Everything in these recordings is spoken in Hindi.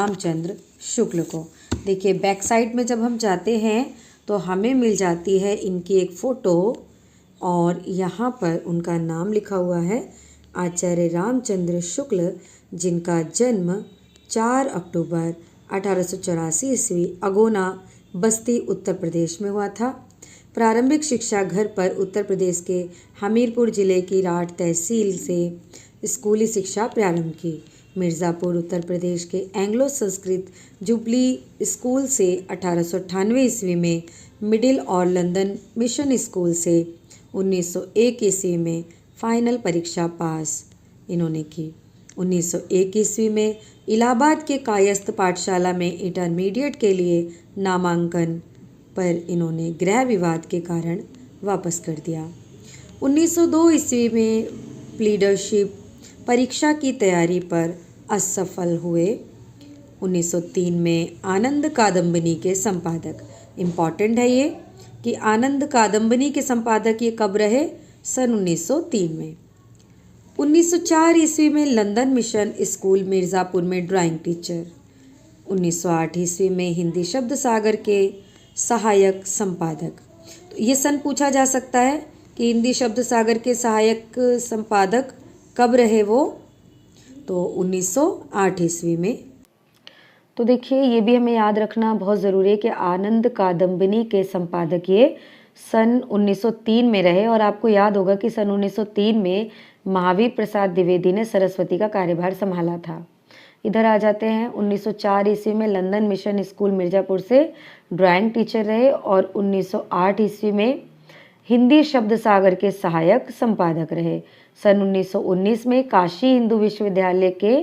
रामचंद्र शुक्ल को। देखिए बैक साइड में जब हम जाते हैं तो हमें मिल जाती है इनकी एक फ़ोटो और यहाँ पर उनका नाम लिखा हुआ है आचार्य रामचंद्र शुक्ल, जिनका जन्म 4 अक्टूबर 1884 ईस्वी अगोना बस्ती उत्तर प्रदेश में हुआ था। प्रारंभिक शिक्षा घर पर उत्तर प्रदेश के हमीरपुर जिले की राठ तहसील से स्कूली शिक्षा प्रारंभ की। मिर्ज़ापुर उत्तर प्रदेश के एंग्लो संस्कृत जुबली स्कूल से 1898 ईस्वी में मिडिल और लंदन मिशन स्कूल से 1901 ईस्वी में फाइनल परीक्षा पास इन्होंने की। 1901 ईस्वी में इलाहाबाद के कायस्थ पाठशाला में इंटरमीडिएट के लिए नामांकन पर इन्होंने गृह विवाद के कारण वापस कर दिया। 1902 ईस्वी में लीडरशिप परीक्षा की तैयारी पर असफल हुए। 1903 में आनंद कादम्बिनी के संपादक, इम्पॉर्टेंट है ये कि आनंद कादम्बिनी के संपादक ये कब रहे, सन 1903 में। 1904 ईस्वी में लंदन मिशन स्कूल मिर्ज़ापुर में ड्राइंग टीचर। 1908 ईस्वी में हिंदी शब्द सागर के सहायक संपादक। तो ये सन पूछा जा सकता है कि हिंदी शब्द सागर के सहायक संपादक कब रहे वो, तो 1908 ईस्वी में। तो देखिए ये भी हमें याद रखना बहुत ज़रूरी है कि आनंद कादम्बिनी के संपादक ये सन 1903 में रहे और आपको याद होगा कि सन 1903 में महावीर प्रसाद द्विवेदी ने सरस्वती का कार्यभार संभाला था। इधर आ जाते हैं 1904 ईस्वी में लंदन मिशन स्कूल मिर्ज़ापुर से ड्राइंग टीचर रहे और 1908 ईस्वी में हिंदी शब्द सागर के सहायक संपादक रहे। सन 1919 में काशी हिंदू विश्वविद्यालय के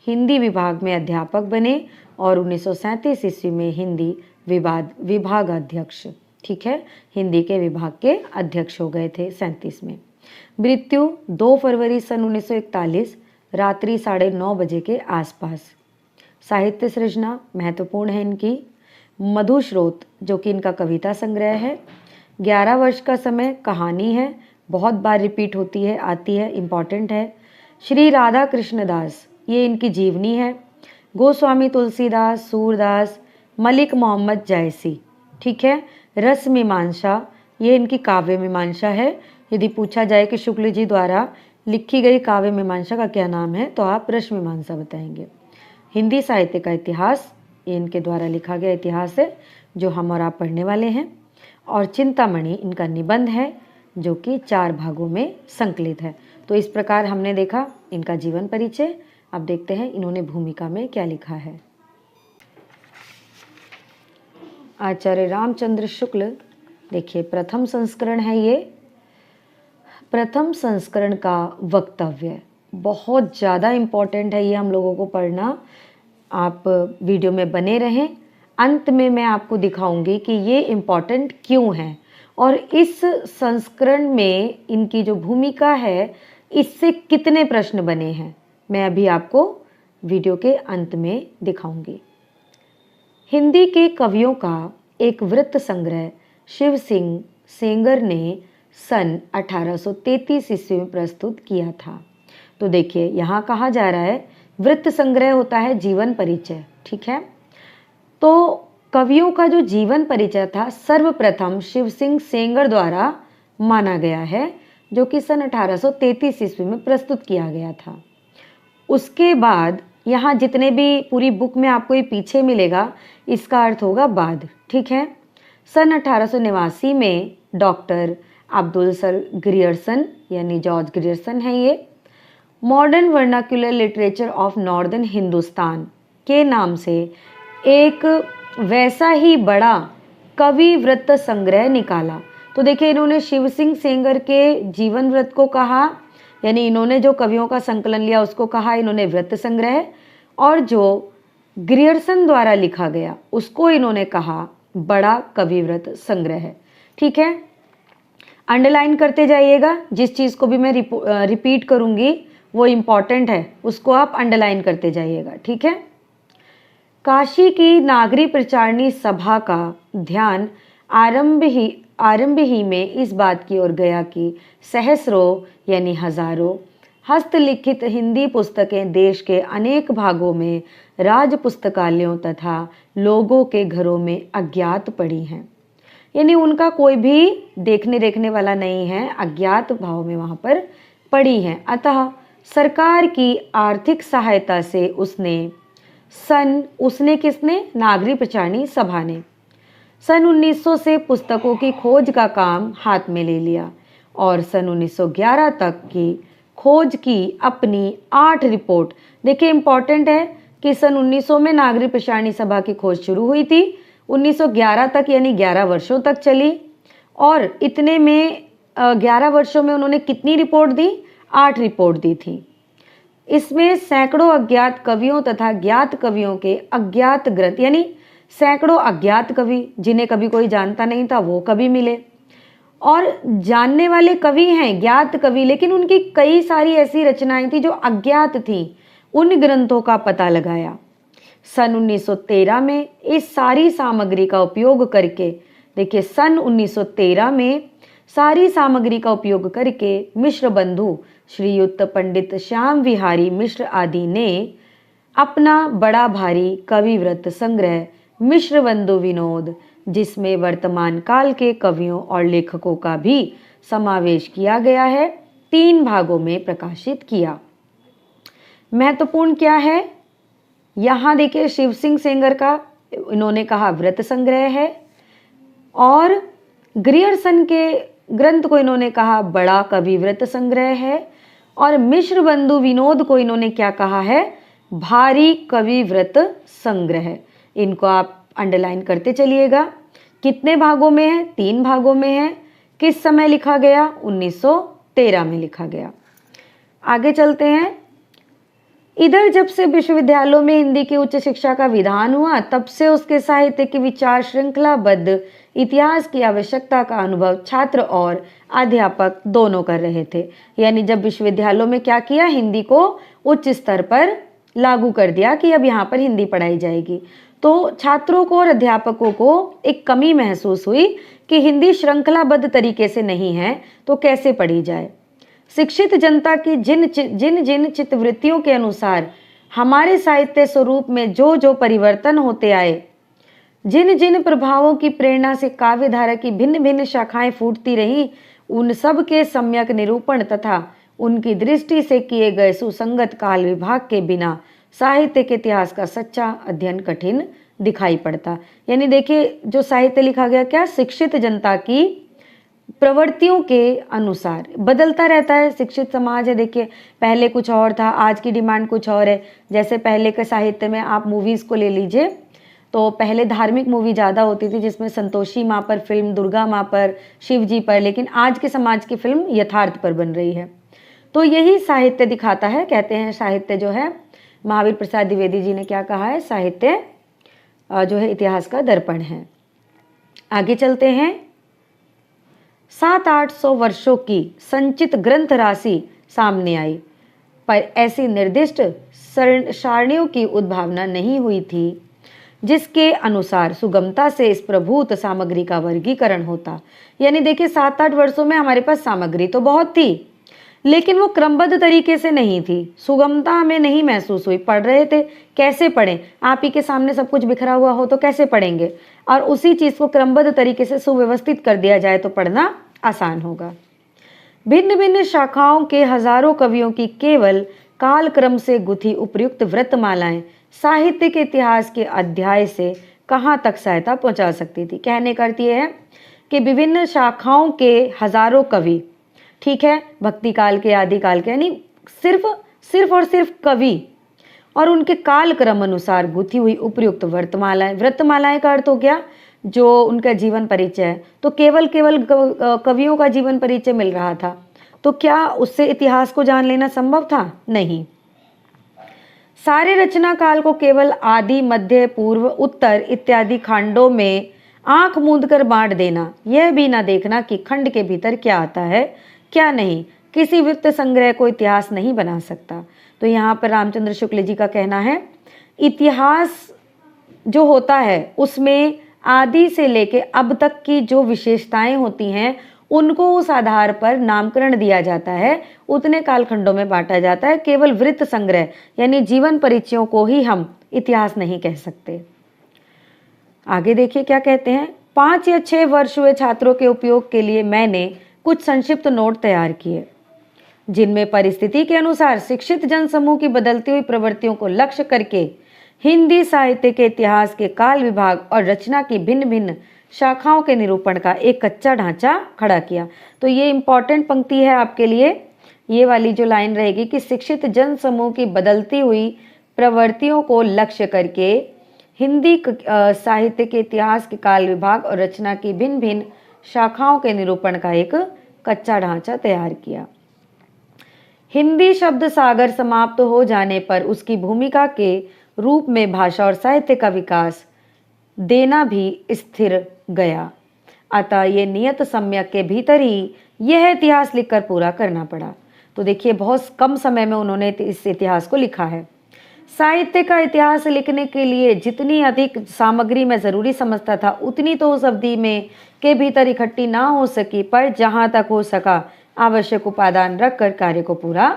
हिंदी विभाग में अध्यापक बने और 1937 ईस्वी में हिंदी विभाग अध्यक्ष, ठीक है, हिंदी के विभाग के अध्यक्ष हो गए थे 37 में। मृत्यु 2 फरवरी सन 1941 रात्रि 9:30 बजे के आसपास। साहित्य सृजना महत्वपूर्ण है इनकी। मधुस्रोत जो कि इनका कविता संग्रह है। 11 वर्ष का समय कहानी है, बहुत बार रिपीट होती है, आती है, इम्पॉर्टेंट है। श्री राधा कृष्णदास ये इनकी जीवनी है। गोस्वामी तुलसीदास, सूरदास, मलिक मोहम्मद जायसी, ठीक है। रस मीमांसा ये इनकी काव्य मीमांसा है। यदि पूछा जाए कि शुक्ल जी द्वारा लिखी गई काव्य मीमांसा का क्या नाम है तो आप रस मीमांसा बताएंगे। हिंदी साहित्य का इतिहास ये इनके द्वारा लिखा गया इतिहास है जो हम और आप पढ़ने वाले हैं। और चिंतामणि इनका निबंध है जो कि 4 भागों में संकलित है। तो इस प्रकार हमने देखा इनका जीवन परिचय। अब देखते हैं इन्होंने भूमिका में क्या लिखा है। आचार्य रामचंद्र शुक्ल, देखिए प्रथम संस्करण है ये। प्रथम संस्करण का वक्तव्य बहुत ज़्यादा इम्पॉर्टेंट है, ये हम लोगों को पढ़ना। आप वीडियो में बने रहें। अंत में मैं आपको दिखाऊंगी कि ये इम्पॉर्टेंट क्यों है और इस संस्करण में इनकी जो भूमिका है इससे कितने प्रश्न बने हैं, मैं अभी आपको वीडियो के अंत में दिखाऊंगी। हिंदी के कवियों का एक वृत्त संग्रह शिव सिंह सेंगर ने सन 1833 ईस्वी में प्रस्तुत किया था। तो देखिए यहाँ कहा जा रहा है वृत्त संग्रह होता है जीवन परिचय, ठीक है। तो कवियों का जो जीवन परिचय था सर्वप्रथम शिव सिंह सेंगर द्वारा माना गया है, जो कि सन 1833 ईस्वी में प्रस्तुत किया गया था। उसके बाद यहाँ जितने भी पूरी बुक में आपको ये पीछे मिलेगा इसका अर्थ होगा बाद, ठीक है। सन 1889 में डॉक्टर अब्दुल सर ग्रियर्सन यानी जॉर्ज ग्रियर्सन है ये modern vernacular literature of northern Hindustan के नाम से एक वैसा ही बड़ा कवि वृत्त संग्रह निकाला। तो देखिए इन्होंने शिव सिंह सेंगर के जीवन वृत्त को कहा, यानी इन्होंने जो कवियों का संकलन लिया उसको कहा इन्होंने वृत्त संग्रह, और जो ग्रियर्सन द्वारा लिखा गया उसको इन्होंने कहा बड़ा कवि वृत्त संग्रह, ठीक है। अंडरलाइन करते जाइएगा, जिस चीज़ को भी मैं रिपीट करूंगी वो इम्पॉर्टेंट है, उसको आप अंडरलाइन करते जाइएगा, ठीक है। काशी की नागरी प्रचारणी सभा का ध्यान आरंभ ही में इस बात की ओर गया कि सहस्रों यानी हजारों हस्तलिखित हिंदी पुस्तकें देश के अनेक भागों में राज पुस्तकालयों तथा लोगों के घरों में अज्ञात पड़ी हैं। यानी उनका कोई भी देखने देखने वाला नहीं है, अज्ञात भाव में वहाँ पर पड़ी हैं। अतः सरकार की आर्थिक सहायता से किसने, नागरिक प्रचारणी सभा ने सन 1900 से पुस्तकों की खोज का काम हाथ में ले लिया और सन 1911 तक की खोज की अपनी 8 रिपोर्ट। देखिए इम्पॉर्टेंट है कि सन 1900 में नागरिक प्रचारणी सभा की खोज शुरू हुई थी, 1911 तक यानी 11 वर्षों तक चली और इतने में 11 वर्षों में उन्होंने कितनी रिपोर्ट दी, 8 रिपोर्ट दी थी। इसमें सैकड़ों अज्ञात कवियों तथा ज्ञात कवियों के अज्ञात ग्रंथ, यानी सैकड़ों अज्ञात कवि जिन्हें कभी कोई जानता नहीं था वो कवि मिले और जानने वाले कवि हैं ज्ञात कवि, लेकिन उनकी कई सारी ऐसी रचनाएं थी जो अज्ञात थी, उन ग्रंथों का पता लगाया। सन 1913 में इस सारी सामग्री का उपयोग करके, देखिए सन 1913 में सारी सामग्री का उपयोग करके मिश्र बंधु श्रीयुक्त पंडित श्याम विहारी मिश्र आदि ने अपना बड़ा भारी कविव्रत संग्रह मिश्र बंधु विनोद, जिसमें वर्तमान काल के कवियों और लेखकों का भी समावेश किया गया है, 3 भागों में प्रकाशित किया। महत्वपूर्ण क्या है, यहाँ देखिए शिव सिंह सेंगर का इन्होंने कहा व्रत संग्रह है और ग्रियर्सन के ग्रंथ को इन्होंने कहा बड़ा कविव्रत संग्रह है और मिश्र बंधु विनोद को इन्होंने क्या कहा है, भारी कविव्रत संग्रह। इनको आप अंडरलाइन करते चलिएगा। कितने भागों में है, 3 भागों में है। किस समय लिखा गया, 1913 में लिखा गया। आगे चलते हैं। इधर जब से विश्वविद्यालयों में हिंदी की उच्च शिक्षा का विधान हुआ तब से उसके साहित्य की विचार श्रृंखलाबद्ध इतिहास की आवश्यकता का अनुभव छात्र और अध्यापक दोनों कर रहे थे। यानी जब विश्वविद्यालयों में क्या किया, हिंदी को उच्च स्तर पर लागू कर दिया कि अब यहाँ पर हिंदी पढ़ाई जाएगी, तो छात्रों को और अध्यापकों को एक कमी महसूस हुई कि हिंदी श्रृंखलाबद्ध तरीके से नहीं है तो कैसे पढ़ी जाए। शिक्षित जनता की जिन जिन चित्तवृत्तियों के अनुसार हमारे साहित्य स्वरूप में जो परिवर्तन होते आए, जिन जिन प्रभावों की प्रेरणा से काव्य धारा की भिन्न भिन्न शाखाएं फूटती रहीं, उन सब के सम्यक निरूपण तथा उनकी दृष्टि से किए गए सुसंगत काल विभाग के बिना साहित्य के इतिहास का सच्चा अध्ययन कठिन दिखाई पड़ता। यानी देखिए जो साहित्य लिखा गया क्या, शिक्षित जनता की प्रवृत्तियों के अनुसार बदलता रहता है। शिक्षित समाज है, देखिए पहले कुछ और था, आज की डिमांड कुछ और है। जैसे पहले के साहित्य में आप मूवीज़ को ले लीजिए तो पहले धार्मिक मूवी ज़्यादा होती थी जिसमें संतोषी माँ पर फिल्म, दुर्गा माँ पर, शिव जी पर, लेकिन आज के समाज की फिल्म यथार्थ पर बन रही है। तो यही साहित्य दिखाता है। कहते हैं साहित्य जो है, महावीर प्रसाद द्विवेदी जी ने क्या कहा है, साहित्य जो है इतिहास का दर्पण है। आगे चलते हैं। 700-800 वर्षों की संचित ग्रंथ राशि सामने आई, पर ऐसी निर्दिष्ट सारणियों की उद्भावना नहीं हुई थी जिसके अनुसार सुगमता से इस प्रभूत सामग्री का वर्गीकरण होता। यानी देखिए 7-8 वर्षों में हमारे पास सामग्री तो बहुत थी, लेकिन वो क्रमबद्ध तरीके से नहीं थी, सुगमता हमें नहीं महसूस हुई। पढ़ रहे थे, कैसे पढ़ें, आप ही के सामने सब कुछ बिखरा हुआ हो तो कैसे पढ़ेंगे, और उसी चीज़ को क्रमबद्ध तरीके से सुव्यवस्थित कर दिया जाए तो पढ़ना आसान होगा। भिन्न भिन्न शाखाओं के हजारों कवियों की केवल कालक्रम से गुथी उपयुक्त व्रतमालाएं साहित्य के इतिहास के अध्याय से कहाँ तक सहायता पहुंचा सकती थी। कहने का अर्थ ये है कि विभिन्न शाखाओं के हजारों कवि, ठीक है, भक्ति काल के, आदि काल के, यानी सिर्फ और सिर्फ कवि और उनके काल क्रम अनुसार गुथी हुई उपयुक्त व्रतमालाएं का अर्थ हो गया जो उनका जीवन परिचय है। तो केवल कवियों का जीवन परिचय मिल रहा था, तो क्या उससे इतिहास को जान लेना संभव था? नहीं। सारे रचना काल को केवल आदि, मध्य, पूर्व, उत्तर इत्यादि खंडों में आंख मूंद कर बांट देना, यह भी ना देखना कि खंड के भीतर क्या आता है क्या नहीं, किसी वृत्त संग्रह को इतिहास नहीं बना सकता। तो यहाँ पर रामचंद्र शुक्ल जी का कहना है, इतिहास जो होता है उसमें आदि से लेके अब तक की जो विशेषताएं होती हैं उनको उस आधार पर नामकरण दिया जाता है, उतने कालखंडों में बांटा जाता है। केवल वृत्त संग्रह यानी जीवन परिचयों को ही हम इतिहास नहीं कह सकते। आगे देखिए क्या कहते हैं। 5 या 6 वर्ष हुए छात्रों के उपयोग के लिए मैंने कुछ संक्षिप्त नोट तैयार किए, जिनमें परिस्थिति के अनुसार शिक्षित जनसमूह की बदलती हुई प्रवृत्तियों को लक्ष्य करके हिंदी साहित्य के इतिहास के काल विभाग और रचना की भिन्न भिन्न शाखाओं के निरूपण का एक कच्चा ढांचा खड़ा किया। तो ये इंपॉर्टेंट पंक्ति है आपके लिए, ये वाली जो लाइन रहेगी कि शिक्षित जनसमूह की बदलती हुई प्रवृत्तियों को लक्ष्य करके हिंदी साहित्य के इतिहास के काल विभाग और रचना की भिन्न भिन्न शाखाओं के निरूपण का एक कच्चा ढांचा तैयार किया। हिंदी शब्द सागर समाप्त हो जाने पर उसकी भूमिका के रूप में भाषा और साहित्य का विकास देना भी स्थिर गया, अतः ये नियत सम्यक के भीतर ही यह इतिहास लिखकर पूरा करना पड़ा। तो देखिए बहुत कम समय में उन्होंने इस इतिहास को लिखा है। साहित्य का इतिहास लिखने के लिए जितनी अधिक सामग्री मैं ज़रूरी समझता था उतनी तो उस अवधि में के भीतर इकट्ठी ना हो सकी, पर जहाँ तक हो सका आवश्यक उपादान रखकर कार्य को पूरा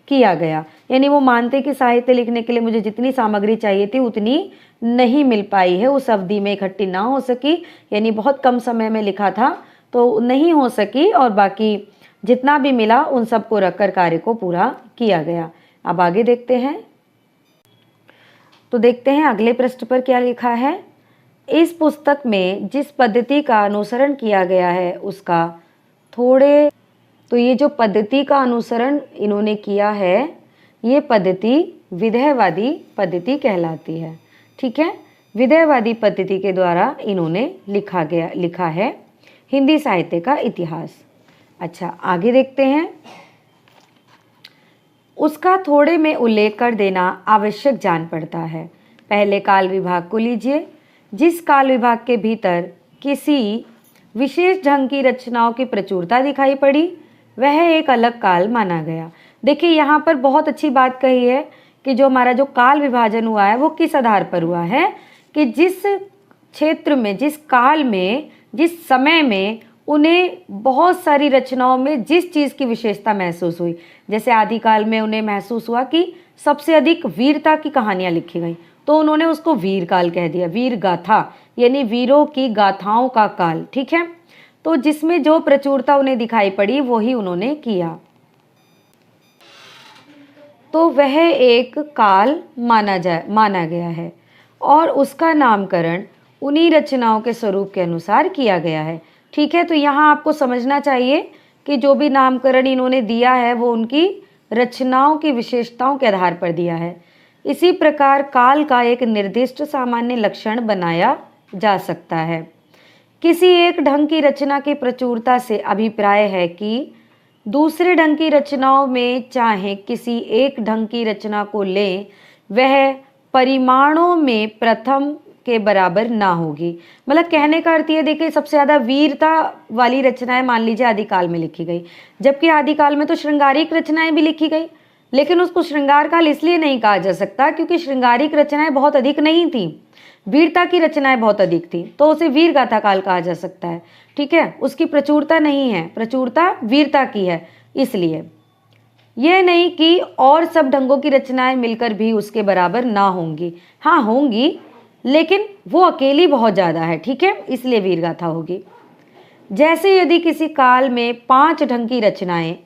किया गया। यानी वो मानते कि साहित्य लिखने के लिए मुझे जितनी सामग्री चाहिए थी उतनी नहीं मिल पाई है, उस अवधि में इकट्ठी ना हो सकी, यानी बहुत कम समय में लिखा था तो नहीं हो सकी, और बाकी जितना भी मिला उन सबको रखकर कार्य को पूरा किया गया। अब आगे देखते हैं। तो देखते हैं अगले पृष्ठ पर क्या लिखा है। इस पुस्तक में जिस पद्धति का अनुसरण किया गया है उसका थोड़े, तो ये जो पद्धति का अनुसरण इन्होंने किया है ये पद्धति विधेयवादी पद्धति कहलाती है। ठीक है, विधेयवादी पद्धति के द्वारा इन्होंने लिखा है हिंदी साहित्य का इतिहास। अच्छा आगे देखते हैं। उसका थोड़े में उल्लेख कर देना आवश्यक जान पड़ता है। पहले काल विभाग को लीजिए। जिस काल विभाग के भीतर किसी विशेष ढंग की रचनाओं की प्रचुरता दिखाई पड़ी वह एक अलग काल माना गया। देखिए यहाँ पर बहुत अच्छी बात कही है कि जो हमारा जो काल विभाजन हुआ है वो किस आधार पर हुआ है कि जिस क्षेत्र में, जिस काल में, जिस समय में उन्हें बहुत सारी रचनाओं में जिस चीज़ की विशेषता महसूस हुई, जैसे आदिकाल में उन्हें महसूस हुआ कि सबसे अधिक वीरता की कहानियाँ लिखी गई तो उन्होंने उसको वीर काल कह दिया, वीर गाथा, यानी वीरों की गाथाओं का काल। ठीक है, तो जिसमें जो प्रचुरता उन्हें दिखाई पड़ी वही उन्होंने किया, तो वह एक काल माना गया है और उसका नामकरण उन्हीं रचनाओं के स्वरूप के अनुसार किया गया है। ठीक है, तो यहाँ आपको समझना चाहिए कि जो भी नामकरण इन्होंने दिया है वो उनकी रचनाओं की विशेषताओं के आधार पर दिया है। इसी प्रकार काल का एक निर्दिष्ट सामान्य लक्षण बनाया जा सकता है। किसी एक ढंग की रचना की प्रचुरता से अभिप्राय है कि दूसरे ढंग की रचनाओं में चाहे किसी एक ढंग की रचना को लें वह परिमाणों में प्रथम के बराबर ना होगी। मतलब कहने का अर्थ ये देखिए सबसे ज़्यादा वीरता वाली रचनाएं मान लीजिए आदिकाल में लिखी गई, जबकि आदिकाल में तो श्रृंगारिक रचनाएं भी लिखी गई, लेकिन उसको श्रृंगार काल इसलिए नहीं कहा जा सकता क्योंकि श्रृंगारिक रचनाएं बहुत अधिक नहीं थी, वीरता की रचनाएं बहुत अधिक थी, तो उसे वीर गाथा काल कहा जा सकता है। ठीक है, उसकी प्रचुरता नहीं है, प्रचुरता वीरता की है, इसलिए यह नहीं कि और सब ढंगों की रचनाएं मिलकर भी उसके बराबर ना होंगी। हाँ होंगी, लेकिन वो अकेली बहुत ज़्यादा है। ठीक है, इसलिए वीर गाथा होगी। जैसे यदि किसी काल में 5 ढंग की रचनाएं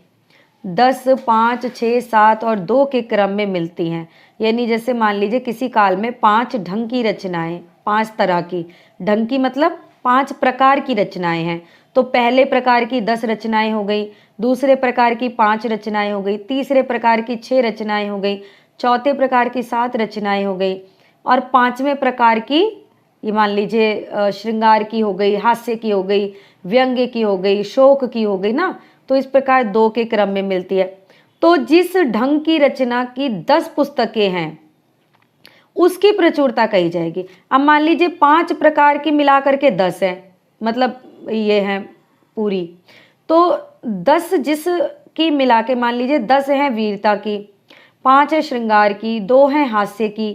10, 5, 6, 7 और 2 के क्रम में मिलती हैं, यानी जैसे मान लीजिए किसी काल में 5 ढंग की रचनाएं, 5 तरह की, ढंग की मतलब 5 प्रकार की रचनाएं हैं, तो पहले प्रकार की 10 रचनाएं हो गई, दूसरे प्रकार की 5 रचनाएं हो गई, तीसरे प्रकार की 6 रचनाएं हो गई, चौथे प्रकार की 7 रचनाएं हो गई, और 5वें प्रकार की ये मान लीजिए श्रृंगार की हो गई, हास्य की हो गई, व्यंग्य की हो गई, शोक की हो गई ना, तो इस प्रकार 2 के क्रम में मिलती है। तो जिस ढंग की रचना की 10 पुस्तकें हैं उसकी प्रचुरता कही जाएगी। अब मान लीजिए 5 प्रकार की मिला करके 10 है, मतलब ये है पूरी, तो 10 जिसकी मिला के मान लीजिए 10 हैं वीरता की, 5 है श्रृंगार की, 2 हैं हास्य की,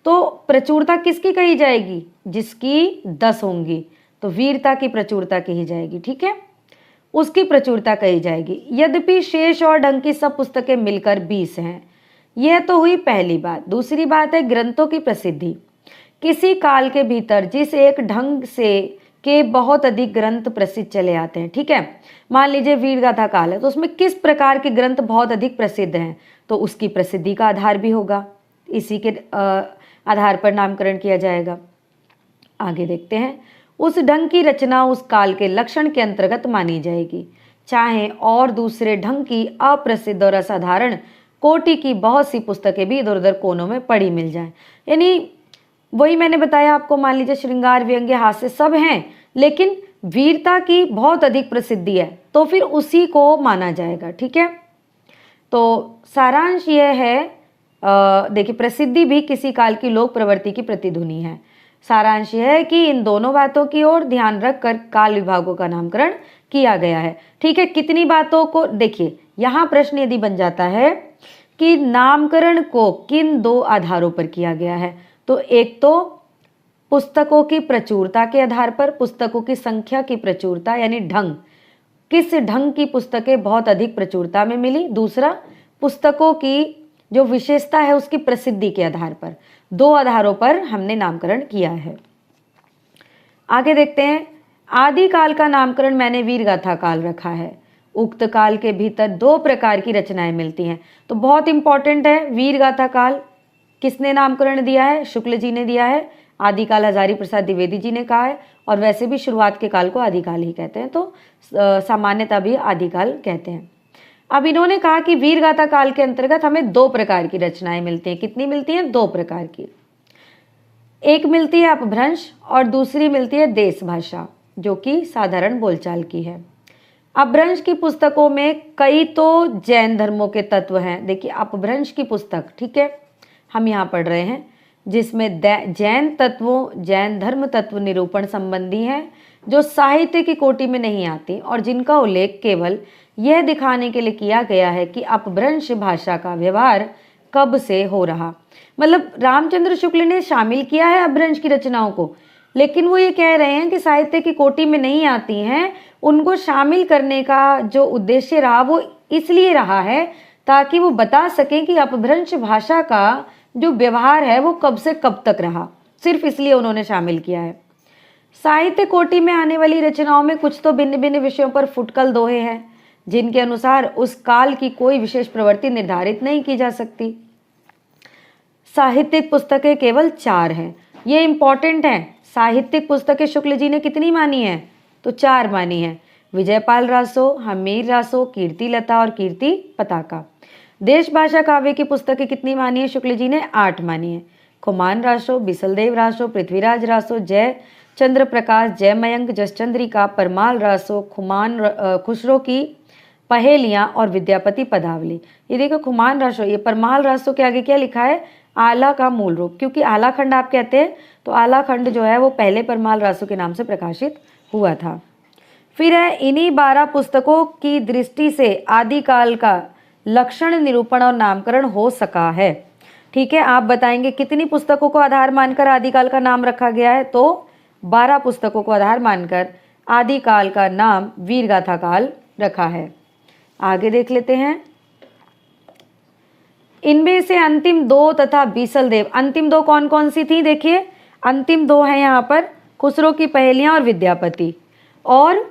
तो प्रचुरता किसकी कही जाएगी? जिसकी 10 होंगी, तो वीरता की प्रचुरता कही जाएगी। ठीक है, उसकी प्रचुरता कही जाएगी। यद्यपि शेष और ढंग की सब पुस्तकें मिलकर 20 हैं, यह तो हुई पहली बात। दूसरी बात है ग्रंथों की प्रसिद्धि। किसी काल के भीतर जिस एक ढंग से के बहुत अधिक ग्रंथ प्रसिद्ध चले आते हैं, ठीक है। मान लीजिए वीर गाथा काल है तो उसमें किस प्रकार के ग्रंथ बहुत अधिक प्रसिद्ध हैं, तो उसकी प्रसिद्धि का आधार भी होगा, इसी के आधार पर नामकरण किया जाएगा। आगे देखते हैं। उस ढंग की रचना उस काल के लक्षण के अंतर्गत मानी जाएगी, चाहे और दूसरे ढंग की अप्रसिद्ध और असाधारण कोटि की बहुत सी पुस्तकें भी इधर उधर कोनों में पड़ी मिल जाएं। यानी वही मैंने बताया आपको, मान लीजिए श्रृंगार, व्यंग्य, हास्य सब हैं, लेकिन वीरता की बहुत अधिक प्रसिद्धि है तो फिर उसी को माना जाएगा, ठीक है। तो सारांश यह है, देखिए प्रसिद्धि भी किसी काल की लोक प्रवृत्ति की प्रतिध्वनि है। सारांश यह है कि इन दोनों बातों की ओर ध्यान रखकर काल विभागों का नामकरण किया गया है, ठीक है। कितनी बातों को देखिए, यहाँ प्रश्न यदि बन जाता है कि नामकरण को किन दो आधारों पर किया गया है, तो एक तो पुस्तकों की प्रचुरता के आधार पर, पुस्तकों की संख्या की प्रचुरता यानी ढंग, किस ढंग की पुस्तकें बहुत अधिक प्रचुरता में मिली। दूसरा पुस्तकों की जो विशेषता है उसकी प्रसिद्धि के आधार पर। दो आधारों पर हमने नामकरण किया है। आगे देखते हैं। आदिकाल का नामकरण मैंने वीरगाथा काल रखा है। उक्त काल के भीतर दो प्रकार की रचनाएं मिलती हैं, तो बहुत इंपॉर्टेंट है। वीरगाथा काल किसने नामकरण दिया है? शुक्ल जी ने दिया है। आदिकाल हजारी प्रसाद द्विवेदी जी ने कहा है, और वैसे भी शुरुआत के काल को आदिकाल ही कहते हैं, तो सामान्यतः भी आदिकाल कहते हैं। अब इन्होंने कहा कि वीरगाथा काल के अंतर्गत हमें दो प्रकार की रचनाएं मिलती हैं। कितनी मिलती हैं? दो प्रकार की। एक मिलती है अपभ्रंश और दूसरी मिलती है देश भाषा, जो कि साधारण बोलचाल की है। अपभ्रंश की पुस्तकों में कई तो जैन धर्मों के तत्व हैं। देखिए अपभ्रंश की पुस्तक, ठीक है, हम यहाँ पढ़ रहे हैं, जिसमें जैन तत्वों, जैन धर्म तत्व निरूपण संबंधी हैं, जो साहित्य की कोटि में नहीं आती और जिनका उल्लेख केवल यह दिखाने के लिए किया गया है कि अपभ्रंश भाषा का व्यवहार कब से हो रहा। मतलब रामचंद्र शुक्ल ने शामिल किया है अपभ्रंश की रचनाओं को, लेकिन वो ये कह रहे हैं कि साहित्य की कोटि में नहीं आती हैं। उनको शामिल करने का जो उद्देश्य रहा वो इसलिए रहा है ताकि वो बता सकें कि अपभ्रंश भाषा का जो व्यवहार है वो कब से कब तक रहा, सिर्फ इसलिए उन्होंने शामिल किया है। साहित्य कोटि में आने वाली रचनाओं में कुछ तो भिन्न भिन्न विषयों पर फुटकल दोहे हैं, जिनके अनुसार उस काल की कोई विशेष प्रवृत्ति निर्धारित नहीं की जा सकती। साहित्यिक पुस्तकें केवल 4 हैं, ये इंपॉर्टेंट है। साहित्यिक पुस्तकें शुक्ल जी ने कितनी मानी है? तो 4 मानी है। विजयपाल रासो, हमीर रासो, कीर्ति लता और कीर्ति पताका। देश भाषा काव्य की पुस्तकें कितनी मानी है? शुक्ल जी ने 8 मानी है। खुमान रासो, बिसलदेव रासो, पृथ्वीराज रासो, जय चंद्र प्रकाश, जय मयंक, जसचंद्रिका, परमाल रासो, खुसरो की पहेलियां और विद्यापति पदावली। ये देखो खुमान रासो, ये परमाल रासो के आगे क्या लिखा है? आला का मूल रूप, क्योंकि आला खंड आप कहते हैं, तो आला खंड जो है वो पहले परमाल रासो के नाम से प्रकाशित हुआ था। फिर है इन्हीं 12 पुस्तकों की दृष्टि से आदिकाल का लक्षण निरूपण और नामकरण हो सका है। ठीक है, आप बताएंगे कितनी पुस्तकों को आधार मानकर आदिकाल का नाम रखा गया है? तो 12 पुस्तकों को आधार मानकर आदिकाल का नाम वीरगाथा काल रखा है। आगे देख लेते हैं। इनमें से अंतिम 2 तथा बीसलदेव, अंतिम 2 कौन कौन सी थी? देखिए अंतिम 2 हैं यहाँ पर, खुसरो की पहेलियां और विद्यापति, और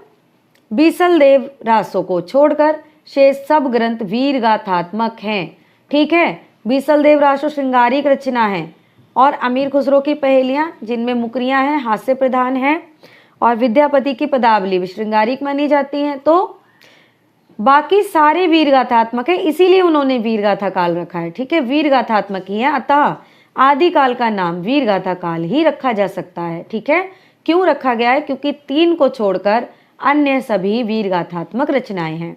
बीसलदेव रासो को छोड़कर शेष सब ग्रंथ वीरगाथात्मक हैं। ठीक है, बीसलदेव रासो श्रृंगारिक रचना है, और अमीर खुसरो की पहेलियां जिनमें मुकरियां हैं, हास्य प्रधान हैं, और विद्यापति की पदावली भी श्रृंगारिक मानी जाती हैं। तो बाकी सारे वीरगाथात्मक है, इसीलिए उन्होंने वीरगाथा काल रखा है। ठीक है, वीरगाथात्मक ही है, अतः आदिकाल का नाम वीरगाथा काल ही रखा जा सकता है। ठीक है, क्यों रखा गया है? क्योंकि 3 को छोड़कर अन्य सभी वीरगाथात्मक रचनाएं हैं।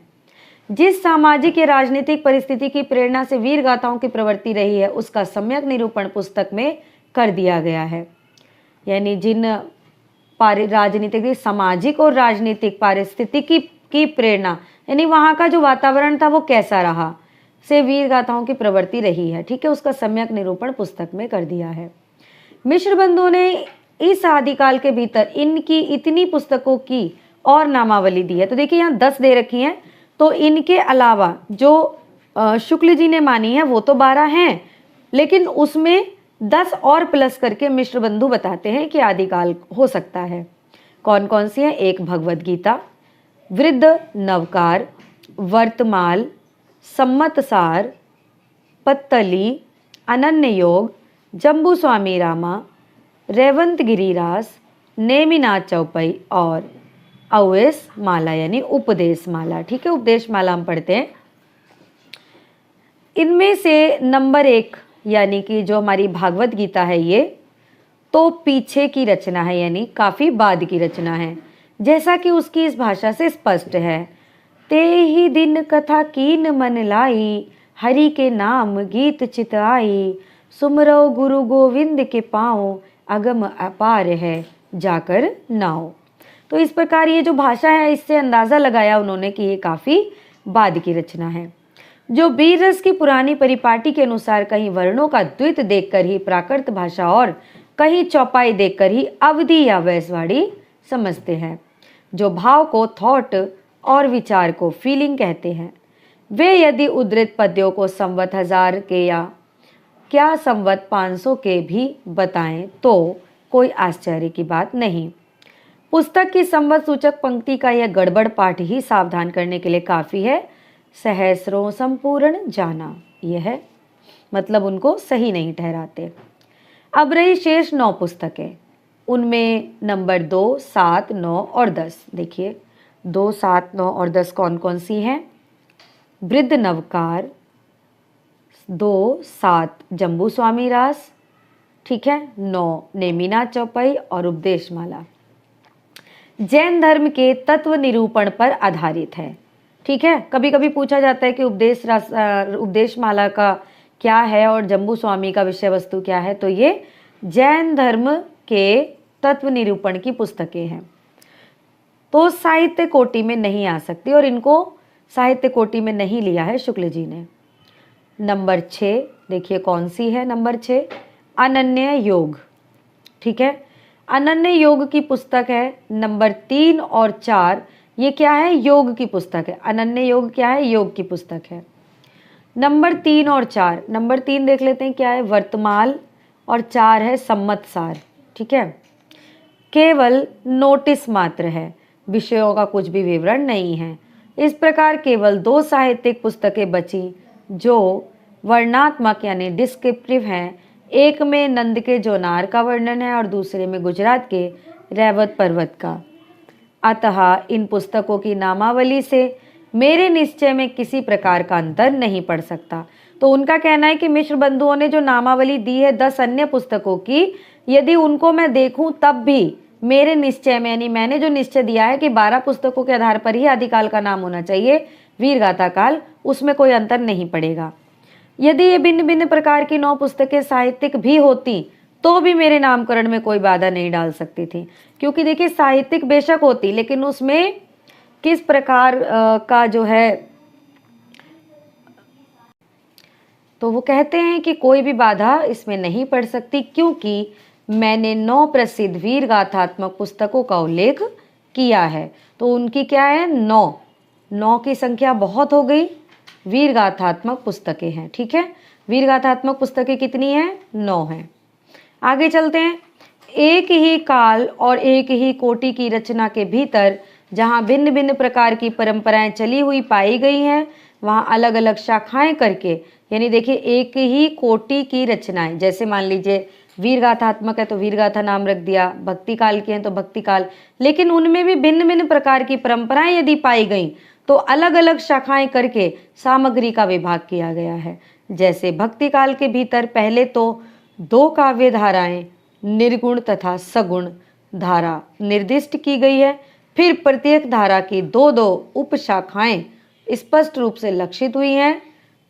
जिस सामाजिक या राजनीतिक परिस्थिति की प्रेरणा से वीर गाथाओं की प्रवृत्ति रही है उसका सम्यक निरूपण पुस्तक में कर दिया गया है। यानी जिन राजनीतिक, सामाजिक और राजनीतिक पारिस्थितिकी की प्रेरणा, यानी वहाँ का जो वातावरण था वो कैसा रहा, से वीर गाथाओं की प्रवृत्ति रही है। ठीक है, उसका सम्यक निरूपण पुस्तक में कर दिया है। मिश्र बंधुओं ने इस आदिकाल के भीतर इनकी इतनी पुस्तकों की और नामावली दी है। तो देखिए यहाँ 10 दे रखी हैं, तो इनके अलावा जो शुक्ल जी ने मानी है वो तो 12 हैं, लेकिन उसमें 10 और प्लस करके मिश्र बंधु बताते हैं कि आदिकाल हो सकता है। कौन कौन सी है? एक भगवद गीता, वृद्ध नवकार, वर्तमाल, सम्मतसार, पत्तली, अनन्य योग, जम्बू स्वामी रामा, रेवंत गिरिरास, नेमिनाथ चौपाई और अवैस माला यानी उपदेश माला। ठीक है, उपदेश माला हम पढ़ते हैं। इनमें से नंबर 1 यानी कि जो हमारी भागवत गीता है ये तो पीछे की रचना है, यानी काफ़ी बाद की रचना है, जैसा कि उसकी इस भाषा से स्पष्ट है। ते ही दिन कथा कीन मन लाई, हरि के नाम गीत चित आई, सुमरो गुरु गोविंद के पाँव, अगम अपार है जाकर नाव। तो इस प्रकार ये जो भाषा है इससे अंदाज़ा लगाया उन्होंने कि ये काफ़ी बाद की रचना है। जो वीर रस की पुरानी परिपाटी के अनुसार कहीं वर्णों का द्वित देखकर ही प्राकृत भाषा और कहीं चौपाई देखकर ही अवधि या वैसवाड़ी समझते हैं। जो भाव को थॉट और विचार को फीलिंग कहते हैं, वे यदि उद्धृत पद्यों को संवत 1000 के या क्या संवत 500 के भी बताएं तो कोई आश्चर्य की बात नहीं। पुस्तक की संवत सूचक पंक्ति का यह गड़बड़ पाठ ही सावधान करने के लिए काफ़ी है। सहस्रों संपूर्ण जाना, यह है मतलब उनको सही नहीं ठहराते। अब रही शेष 9 पुस्तकें, उनमें नंबर 2, 7, 9 और 10। देखिए 2, 7, 9 और 10 कौन कौन सी हैं? वृद्ध नवकार, 2, 7 जम्बू स्वामी रास, ठीक है, 9 नेमिनाथ चौपाई और उपदेश माला। जैन धर्म के तत्व निरूपण पर आधारित है। ठीक है, कभी कभी पूछा जाता है कि उपदेश माला का क्या है और जम्बू स्वामी का विषय वस्तु क्या है, तो ये जैन धर्म के तत्व निरूपण की पुस्तकें हैं, तो साहित्य कोटि में नहीं आ सकती और इनको साहित्य कोटि में नहीं लिया है शुक्ल जी ने। नंबर 6 देखिए कौन सी है? नंबर 6 अनन्य योग। ठीक है, अनन्य योग की पुस्तक है। नंबर 3 और 4 ये क्या है? योग की पुस्तक है। अनन्य योग क्या है? योग की पुस्तक है। नंबर 3 और 4, नंबर 3 देख लेते हैं क्या है? वर्तमाल और 4 है सम्मतसार। ठीक है, केवल नोटिस मात्र है, विषयों का कुछ भी विवरण नहीं है। इस प्रकार केवल 2 साहित्यिक पुस्तकें बची जो वर्णात्मक यानी डिस्क्रिप्टिव हैं। एक में नंद के जोनार का वर्णन है और दूसरे में गुजरात के रैवत पर्वत का। अतः इन पुस्तकों की नामावली से मेरे निश्चय में किसी प्रकार का अंतर नहीं पड़ सकता। तो उनका कहना है कि मिश्र बंधुओं ने जो नामावली दी है 10 अन्य पुस्तकों की, यदि उनको मैं देखूं तब भी मेरे निश्चय में, यानी मैंने जो निश्चय दिया है कि 12 पुस्तकों के आधार पर ही आदिकाल का नाम होना चाहिए, वीर गाथा काल, उसमें कोई अंतर नहीं पड़ेगा। यदि ये भिन्न भिन्न प्रकार की 9 पुस्तकें साहित्यिक भी होती तो भी मेरे नामकरण में कोई बाधा नहीं डाल सकती थी, क्योंकि देखिए साहित्यिक बेशक होती लेकिन उसमें किस प्रकार का जो है, तो वो कहते हैं कि कोई भी बाधा इसमें नहीं पड़ सकती, क्योंकि मैंने 9 प्रसिद्ध वीर गाथात्मक पुस्तकों का उल्लेख किया है। तो उनकी क्या है? 9 की संख्या बहुत हो गई, वीर गाथात्मक पुस्तकें हैं। ठीक है, वीर गाथात्मक पुस्तकें कितनी हैं? 9 हैं। आगे चलते हैं। एक ही काल और एक ही कोटि की रचना के भीतर जहाँ भिन्न भिन्न प्रकार की परंपराएं चली हुई पाई गई हैं, वहाँ अलग अलग शाखाएं करके, यानी देखिए एक ही कोटि की रचनाएं, जैसे मान लीजिए वीर गाथात्मक है तो वीर गाथा नाम रख दिया, भक्ति काल के हैं तो भक्ति काल, लेकिन उनमें भी भिन्न भिन्न प्रकार की परंपराएं यदि पाई गई तो अलग अलग शाखाएं करके सामग्री का विभाग किया गया है। जैसे भक्ति काल के भीतर पहले तो 2 काव्य धाराएं निर्गुण तथा सगुण धारा निर्दिष्ट की गई है, फिर प्रत्येक धारा की 2-2 उपशाखाएं स्पष्ट रूप से लक्षित हुई हैं।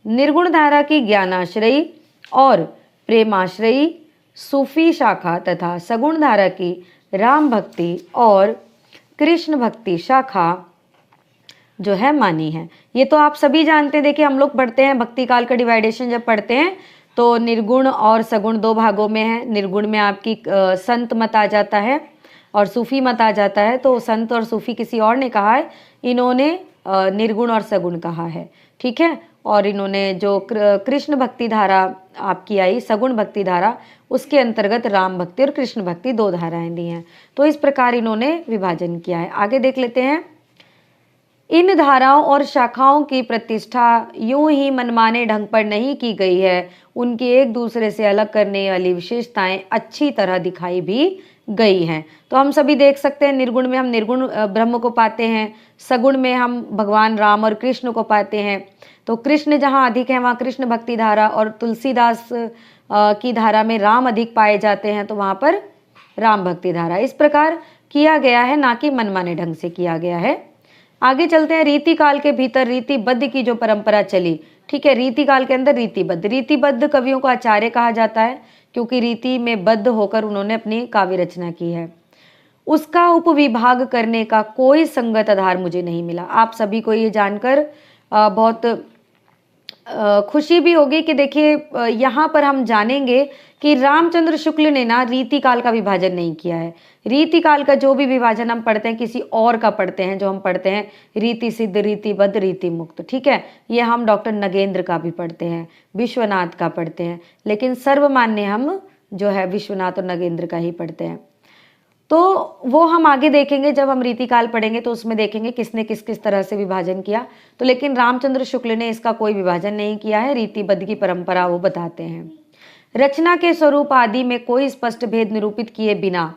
निर्गुण धारा की ज्ञानाश्रयी और प्रेमाश्रयी सूफी शाखा तथा सगुण धारा की राम भक्ति और कृष्ण भक्ति शाखा जो है मानी है। ये तो आप सभी जानते हैं, देखिए हम लोग पढ़ते हैं भक्ति काल का डिवाइडेशन जब पढ़ते हैं तो निर्गुण और सगुण 2 भागों में है। निर्गुण में आपकी संत मत आ जाता है और सूफी मत आ जाता है, तो संत और सूफी किसी और ने कहा है, इन्होंने निर्गुण और सगुण कहा है। ठीक है, और इन्होंने जो कृष्ण भक्ति धारा आपकी आई, सगुण भक्ति धारा, उसके अंतर्गत राम भक्ति और कृष्ण भक्ति 2 धाराएं दी हैं। तो इस प्रकार इन्होंने विभाजन किया है। आगे देख लेते हैं। इन धाराओं और शाखाओं की प्रतिष्ठा यूं ही मनमाने ढंग पर नहीं की गई है, उनकी एक दूसरे से अलग करने वाली विशेषताएं अच्छी तरह दिखाई भी गई हैं। तो हम सभी देख सकते हैं, निर्गुण में हम निर्गुण ब्रह्म को पाते हैं, सगुण में हम भगवान राम और कृष्ण को पाते हैं। तो कृष्ण जहाँ अधिक है वहाँ कृष्ण भक्ति धारा, और तुलसीदास की धारा में राम अधिक पाए जाते हैं तो वहाँ पर राम भक्ति धारा। इस प्रकार किया गया है, ना कि मनमाने ढंग से किया गया है। आगे चलते हैं। रीति काल के भीतर रीतिबद्ध की जो परंपरा चली, ठीक है, रीति काल के अंदर रीतिबद्ध कवियों को आचार्य कहा जाता है, क्योंकि रीति में बद्ध होकर उन्होंने अपनी काव्य रचना की है। उसका उपविभाग करने का कोई संगत आधार मुझे नहीं मिला। आप सभी को ये जानकर बहुत खुशी भी होगी कि देखिए यहाँ पर हम जानेंगे कि रामचंद्र शुक्ल ने ना रीति काल का विभाजन नहीं किया है। रीति काल का जो भी विभाजन हम पढ़ते हैं किसी और का पढ़ते हैं, जो हम पढ़ते हैं रीति सिद्ध, रीतिबद्ध, रीति मुक्त, ठीक है, ये हम डॉक्टर नगेंद्र का भी पढ़ते हैं, विश्वनाथ का पढ़ते हैं, लेकिन सर्वमान्य हम जो है विश्वनाथ और नगेंद्र का ही पढ़ते हैं। तो वो हम आगे देखेंगे, जब हम रीतिकाल पढ़ेंगे तो उसमें देखेंगे किसने किस किस तरह से विभाजन किया। तो लेकिन रामचंद्र शुक्ल ने इसका कोई विभाजन नहीं किया है, रीतिबद्ध की परंपरा वो बताते हैं। रचना के स्वरूप आदि में कोई स्पष्ट भेद निरूपित किए बिना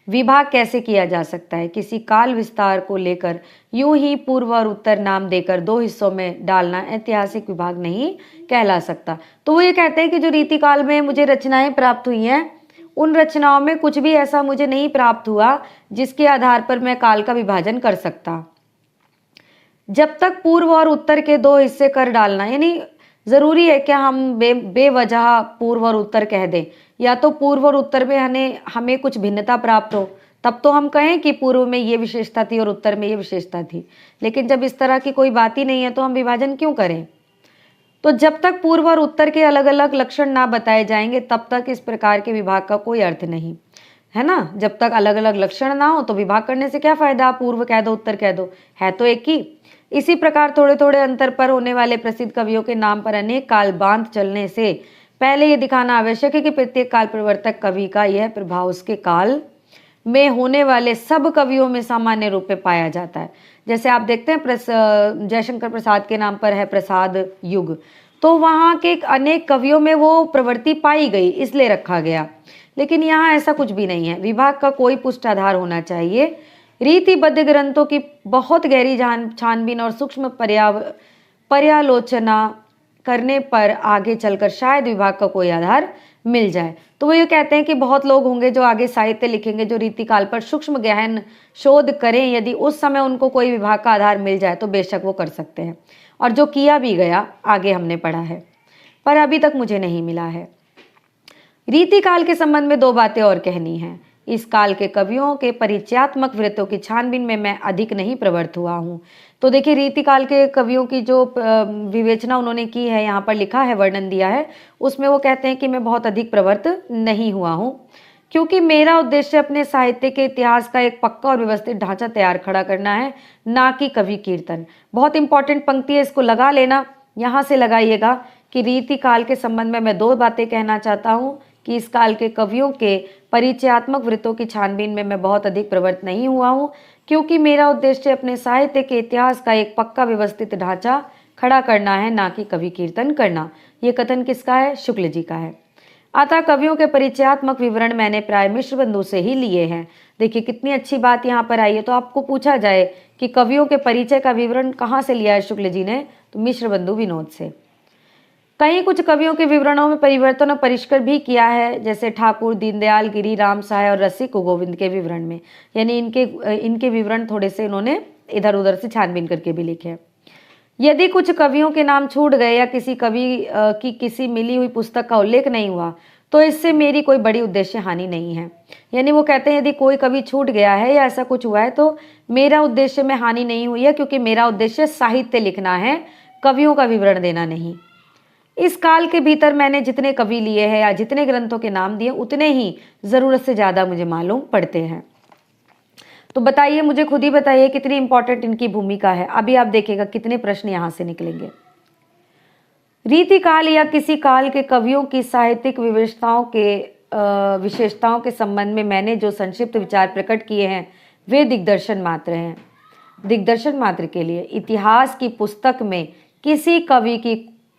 विभाग कैसे किया जा सकता है? किसी काल विस्तार को लेकर यूं ही पूर्व और उत्तर नाम देकर 2 हिस्सों में डालना ऐतिहासिक विभाग नहीं कहला सकता। तो वो ये कहते हैं कि जो रीतिकाल में मुझे रचनाएं प्राप्त हुई हैं, उन रचनाओं में कुछ भी ऐसा मुझे नहीं प्राप्त हुआ जिसके आधार पर मैं काल का विभाजन कर सकता। जब तक पूर्व और उत्तर के 2 हिस्से कर डालना, यानी जरूरी है क्या हम बेवजह पूर्व और उत्तर कह दें, या तो पूर्व और उत्तर में हमें कुछ भिन्नता प्राप्त हो तब तो हम कहें कि पूर्व में ये विशेषता थी और उत्तर में ये विशेषता थी। लेकिन जब इस तरह की कोई बात ही नहीं है तो हम विभाजन क्यों करें? तो जब तक पूर्व और उत्तर के अलग अलग लक्षण ना बताए जाएंगे तब तक इस प्रकार के विभाग का कोई अर्थ नहीं है ना। जब तक अलग अलग लक्षण ना हो तो विभाग करने से क्या फायदा? पूर्व कह दो, उत्तर कह दो, है तो एक ही। इसी प्रकार थोड़े थोड़े अंतर पर होने वाले प्रसिद्ध कवियों के नाम पर अनेक काल बांध चलने से पहले ये दिखाना आवश्यक है कि प्रत्येक काल प्रवर्तक कवि का यह प्रभाव उसके काल में होने वाले सब कवियों में सामान्य रूप में पाया जाता है। जैसे आप देखते हैं जयशंकर प्रसाद के नाम पर है प्रसाद युग, तो वहाँ के अनेक कवियों में वो प्रवृत्ति पाई गई इसलिए रखा गया। लेकिन यहाँ ऐसा कुछ भी नहीं है, विभाग का कोई पुष्ट आधार होना चाहिए। रीतिबद्ध ग्रंथों की बहुत गहरी छानबीन और सूक्ष्म पर्यालोचना करने पर आगे चलकर शायद विभाग का कोई आधार मिल जाए। तो वो ये कहते हैं कि बहुत लोग होंगे जो आगे साहित्य लिखेंगे, जो रीतिकाल पर सूक्ष्म गहन शोध करें, यदि उस समय उनको कोई विभाग का आधार मिल जाए तो बेशक वो कर सकते हैं, और जो किया भी गया आगे हमने पढ़ा है, पर अभी तक मुझे नहीं मिला है। रीतिकाल के संबंध में 2 बातें और कहनी है। इस काल के कवियों के परिचयात्मक वृत्तों की छानबीन में मैं अधिक नहीं प्रवृत्त हुआ हूँ। तो देखिए रीतिकाल के कवियों की जो विवेचना उन्होंने की है, यहाँ पर लिखा है, वर्णन दिया है, उसमें वो कहते हैं कि मैं बहुत अधिक प्रवृत्त नहीं हुआ हूँ, क्योंकि मेरा उद्देश्य अपने साहित्य के इतिहास का एक पक्का और व्यवस्थित ढांचा तैयार खड़ा करना है, ना कि कवि कीर्तन। बहुत इंपॉर्टेंट पंक्ति है, इसको लगा लेना, यहाँ से लगाइएगा कि रीतिकाल के संबंध में मैं 2 बातें कहना चाहता हूँ कि इस काल के कवियों के परिचयात्मक वृत्तों की छानबीन में मैं बहुत अधिक प्रवृत्त नहीं हुआ हूँ, क्योंकि मेरा उद्देश्य अपने साहित्य के इतिहास का एक पक्का व्यवस्थित ढांचा खड़ा करना है, ना कि कवि कीर्तन करना। ये कथन किसका है? शुक्ल जी का है। अतः कवियों के परिचयात्मक विवरण मैंने प्राय मिश्रबंधु से ही लिए हैं। देखिए कितनी अच्छी बात यहाँ पर आई है। तो आपको पूछा जाए कि कवियों के परिचय का विवरण कहाँ से लिया है शुक्ल जी ने, तो मिश्रबंधु विनोद से। कहीं कुछ कवियों के विवरणों में परिवर्तन और परिष्कार भी किया है, जैसे ठाकुर, दीनदयाल, गिरी, राम सहाय और रसिक गोविंद के विवरण में, यानी इनके विवरण थोड़े से इन्होंने इधर उधर से छानबीन करके भी लिखे। यदि कुछ कवियों के नाम छूट गए या किसी कवि की किसी मिली हुई पुस्तक का उल्लेख नहीं हुआ तो इससे मेरी कोई बड़ी उद्देश्य हानि नहीं है। यानी वो कहते हैं यदि कोई कवि छूट गया है या ऐसा कुछ हुआ है तो मेरा उद्देश्य में हानि नहीं हुई है, क्योंकि मेरा उद्देश्य साहित्य लिखना है, कवियों का विवरण देना नहीं। इस काल के भीतर मैंने जितने कवि लिए हैं या जितने ग्रंथों के नाम दिए उतने ही ज़रूरत से ज़्यादा मुझे मालूम पड़ते हैं। तो बताइए, मुझे खुद ही बताइए कितनी इंपॉर्टेंट इनकी भूमिका है। अभी आप देखिएगा कितने प्रश्न यहाँ से निकलेंगे। रीतिकाल या किसी काल के कवियों की साहित्यिक विशेषताओं के संबंध में मैंने जो संक्षिप्त विचार प्रकट किए हैं वे दिग्दर्शन मात्र हैं। दिग्दर्शन मात्र के लिए इतिहास की पुस्तक में किसी कवि की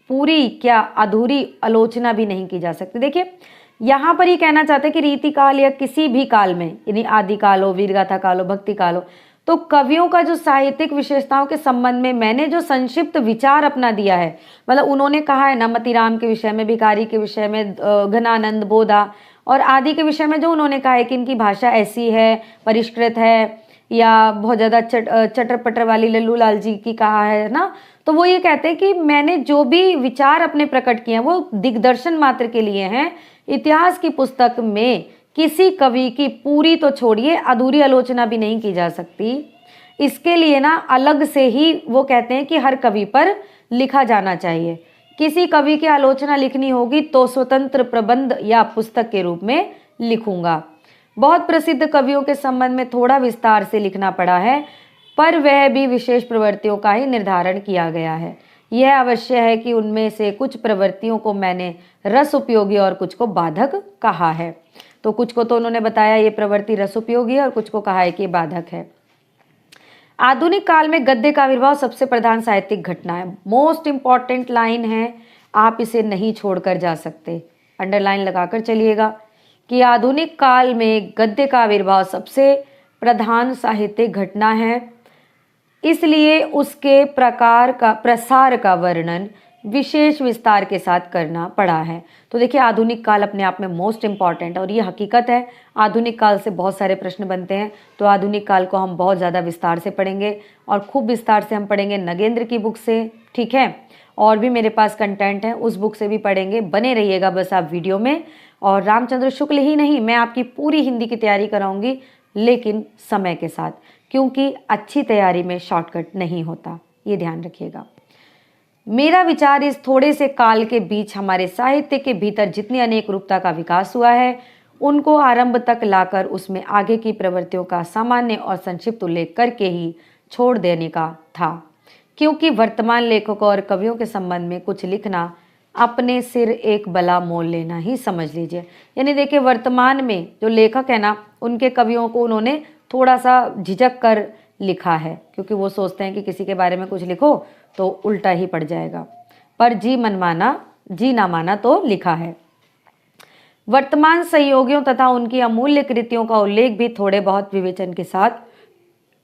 पूरी क्या अधूरी आलोचना भी नहीं की जा सकती। देखिए यहाँ पर ये कहना चाहते हैं कि रीतिकाल या किसी भी काल में, यानी आदिकाल हो, वीरगाथा काल हो, भक्ति काल हो, तो कवियों का जो साहित्यिक विशेषताओं के संबंध में मैंने जो संक्षिप्त विचार अपना दिया है, मतलब उन्होंने कहा है ना मतीराम के विषय में, भिखारी के विषय में, घनानंद, बोधा और आदि के विषय में जो उन्होंने कहा है कि इनकी भाषा ऐसी है, परिष्कृत है, या बहुत ज़्यादा चटर पटर वाली लल्लू लाल जी की कहा है ना, तो वो ये कहते हैं कि मैंने जो भी विचार अपने प्रकट किए हैं वो दिग्दर्शन मात्र के लिए हैं। इतिहास की पुस्तक में किसी कवि की पूरी तो छोड़िए अधूरी आलोचना भी नहीं की जा सकती। इसके लिए ना अलग से ही वो कहते हैं कि हर कवि पर लिखा जाना चाहिए। किसी कवि की आलोचना लिखनी होगी तो स्वतंत्र प्रबंध या पुस्तक के रूप में लिखूंगा। बहुत प्रसिद्ध कवियों के संबंध में थोड़ा विस्तार से लिखना पड़ा है, पर वह भी विशेष प्रवृत्तियों का ही निर्धारण किया गया है। यह अवश्य है कि उनमें से कुछ प्रवृत्तियों को मैंने रस उपयोगी और कुछ को बाधक कहा है। तो कुछ को तो उन्होंने बताया ये प्रवृत्ति रस उपयोगी है और कुछ को कहा है कि बाधक है। आधुनिक काल में गद्य का आविर्भाव सबसे प्रधान साहित्यिक घटना है। मोस्ट इंपॉर्टेंट लाइन है, आप इसे नहीं छोड़कर जा सकते, अंडरलाइन लगाकर चलिएगा कि आधुनिक काल में गद्य का आविर्भाव सबसे प्रधान साहित्यिक घटना है, इसलिए उसके प्रसार का वर्णन विशेष विस्तार के साथ करना पड़ा है। तो देखिए आधुनिक काल अपने आप में मोस्ट इम्पॉर्टेंट है और ये हकीकत है। आधुनिक काल से बहुत सारे प्रश्न बनते हैं, तो आधुनिक काल को हम बहुत ज़्यादा विस्तार से पढ़ेंगे और खूब विस्तार से हम पढ़ेंगे नगेंद्र की बुक से, ठीक है। और भी मेरे पास कंटेंट है, उस बुक से भी पढ़ेंगे, बने रहिएगा बस आप वीडियो में। और रामचंद्र शुक्ल ही नहीं, मैं आपकी पूरी हिंदी की तैयारी कराऊंगी, लेकिन समय के साथ, क्योंकि अच्छी तैयारी में शॉर्टकट नहीं होता, ये ध्यान रखिएगा। मेरा विचार इस थोड़े से काल के बीच हमारे साहित्य के भीतर जितनी अनेक रूपता का विकास हुआ है, उनको आरंभ तक लाकर उसमें आगे की प्रवृत्तियों का सामान्य और संक्षिप्त उल्लेख करके ही छोड़ देने का था, क्योंकि वर्तमान लेखकों और कवियों के संबंध में कुछ लिखना अपने सिर एक बला मोल लेना ही समझ लीजिए। यानी देखिए वर्तमान में जो लेखक है ना, उनके कवियों को उन्होंने थोड़ा सा झिझक कर लिखा है, क्योंकि वो सोचते हैं कि किसी के बारे में कुछ लिखो तो उल्टा ही पड़ जाएगा, पर जी ना माना तो लिखा है। वर्तमान सहयोगियों तथा उनकी अमूल्य कृतियों का उल्लेख भी थोड़े बहुत विवेचन के साथ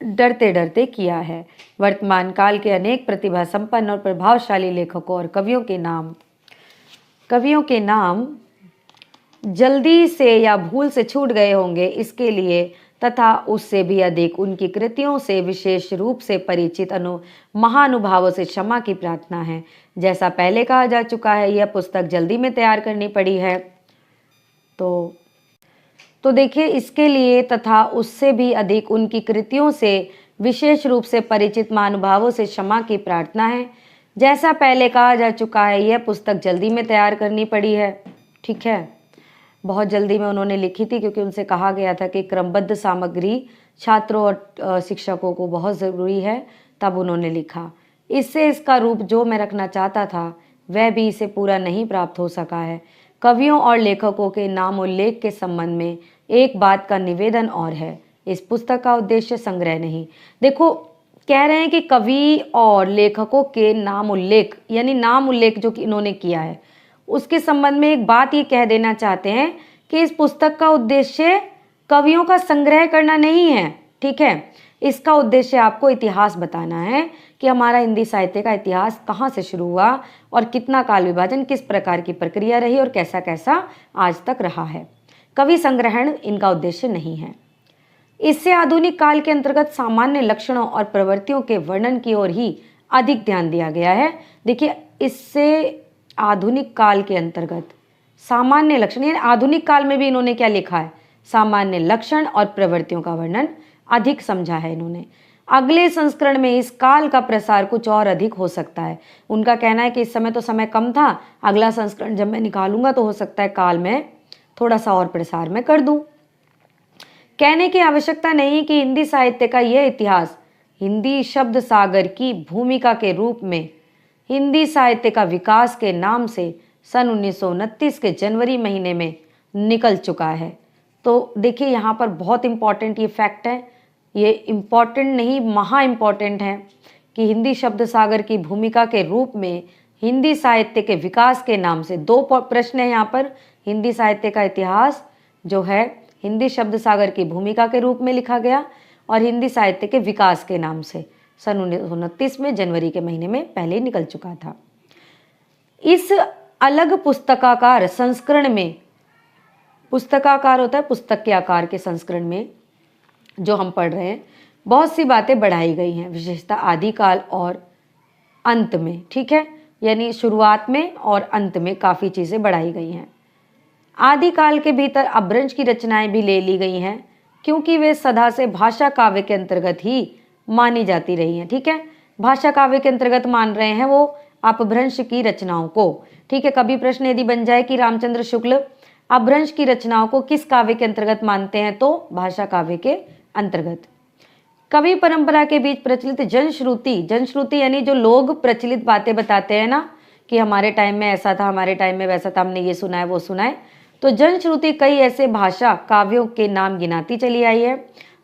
डरते डरते किया है। वर्तमान काल के अनेक प्रतिभा संपन्न और प्रभावशाली लेखकों और कवियों के नाम जल्दी से या भूल से छूट गए होंगे, इसके लिए तथा उससे भी अधिक उनकी कृतियों से विशेष रूप से परिचित महानुभावों से क्षमा की प्रार्थना है। जैसा पहले कहा जा चुका है, यह पुस्तक जल्दी में तैयार करनी पड़ी है। तो देखिए इसके लिए तथा उससे भी अधिक उनकी कृतियों से विशेष रूप से परिचित महानुभावों से क्षमा की प्रार्थना है। जैसा पहले कहा जा चुका है, यह पुस्तक जल्दी में तैयार करनी पड़ी है, ठीक है। बहुत जल्दी में उन्होंने लिखी थी, क्योंकि उनसे कहा गया था कि क्रमबद्ध सामग्री छात्रों और शिक्षकों को बहुत ज़रूरी है, तब उन्होंने लिखा। इससे इसका रूप जो मैं रखना चाहता था वह भी इसे पूरा नहीं प्राप्त हो सका है। कवियों और लेखकों के नाम उल्लेख के संबंध में एक बात का निवेदन और है, इस पुस्तक का उद्देश्य संग्रह नहीं। देखो कह रहे हैं कि कवि और लेखकों के नाम उल्लेख, यानी नाम उल्लेख जो कि इन्होंने किया है, उसके संबंध में एक बात ये कह देना चाहते हैं कि इस पुस्तक का उद्देश्य कवियों का संग्रह करना नहीं है, ठीक है। इसका उद्देश्य आपको इतिहास बताना है कि हमारा हिंदी साहित्य का इतिहास कहाँ से शुरू हुआ और कितना काल विभाजन, किस प्रकार की प्रक्रिया रही और कैसा कैसा आज तक रहा है। कवि संग्रहण इनका उद्देश्य नहीं है। इससे आधुनिक काल के अंतर्गत सामान्य लक्षणों और प्रवृत्तियों के वर्णन की ओर ही अधिक ध्यान दिया गया है। देखिए इससे आधुनिक काल के अंतर्गत सामान्य लक्षण, यानी आधुनिक काल में भी इन्होंने क्या लिखा है, सामान्य लक्षण और प्रवृत्तियों का वर्णन अधिक समझा है इन्होंने। अगले संस्करण में इस काल का प्रसार कुछ और अधिक हो सकता है। उनका कहना है कि इस समय तो समय कम था, अगला संस्करण जब मैं निकालूंगा तो हो सकता है काल में थोड़ा सा और प्रसार में कर दूं। कहने की आवश्यकता नहीं कि हिंदी साहित्य का यह इतिहास हिंदी शब्द सागर की भूमिका के रूप में हिंदी साहित्य का विकास के नाम से सन 1929 के जनवरी महीने में निकल चुका है। तो देखिए यहाँ पर बहुत इम्पॉर्टेंट ये फैक्ट है, ये इम्पॉर्टेंट नहीं महा इम्पॉर्टेंट है कि हिंदी शब्द सागर की भूमिका के रूप में हिंदी साहित्य के विकास के नाम से, दो प्रश्न है यहाँ पर। हिंदी साहित्य का इतिहास जो है हिंदी शब्द सागर की भूमिका के रूप में लिखा गया और हिंदी साहित्य के विकास के नाम से सन 1929 में जनवरी के महीने में पहले निकल चुका था। इस अलग पुस्तकाकार संस्करण में, पुस्तकाकार होता है पुस्तक के आकार के संस्करण में जो हम पढ़ रहे हैं, बहुत सी बातें बढ़ाई गई हैं, विशेषता आदिकाल और अंत में। ठीक है, यानी शुरुआत में और अंत में काफ़ी चीज़ें बढ़ाई गई हैं। आदिकाल के भीतर अपभ्रंश की रचनाएं भी ले ली गई हैं क्योंकि वे सदा से भाषा काव्य के अंतर्गत ही मानी जाती रही हैं। ठीक है, भाषा काव्य के अंतर्गत मान रहे हैं वो अपभ्रंश की रचनाओं को। ठीक है, कभी प्रश्न यदि बन जाए कि रामचंद्र शुक्ल अपभ्रंश की रचनाओं को किस काव्य के अंतर्गत मानते हैं, तो भाषा काव्य के अंतर्गत। कवि परंपरा के बीच प्रचलित जनश्रुति, जनश्रुति यानी जो लोग प्रचलित बातें बताते हैं ना कि हमारे टाइम में ऐसा था, हमारे टाइम में वैसा था, हमने ये सुना है वो सुना है, तो जनश्रुति कई ऐसे भाषा काव्यों के नाम गिनाती चली आई है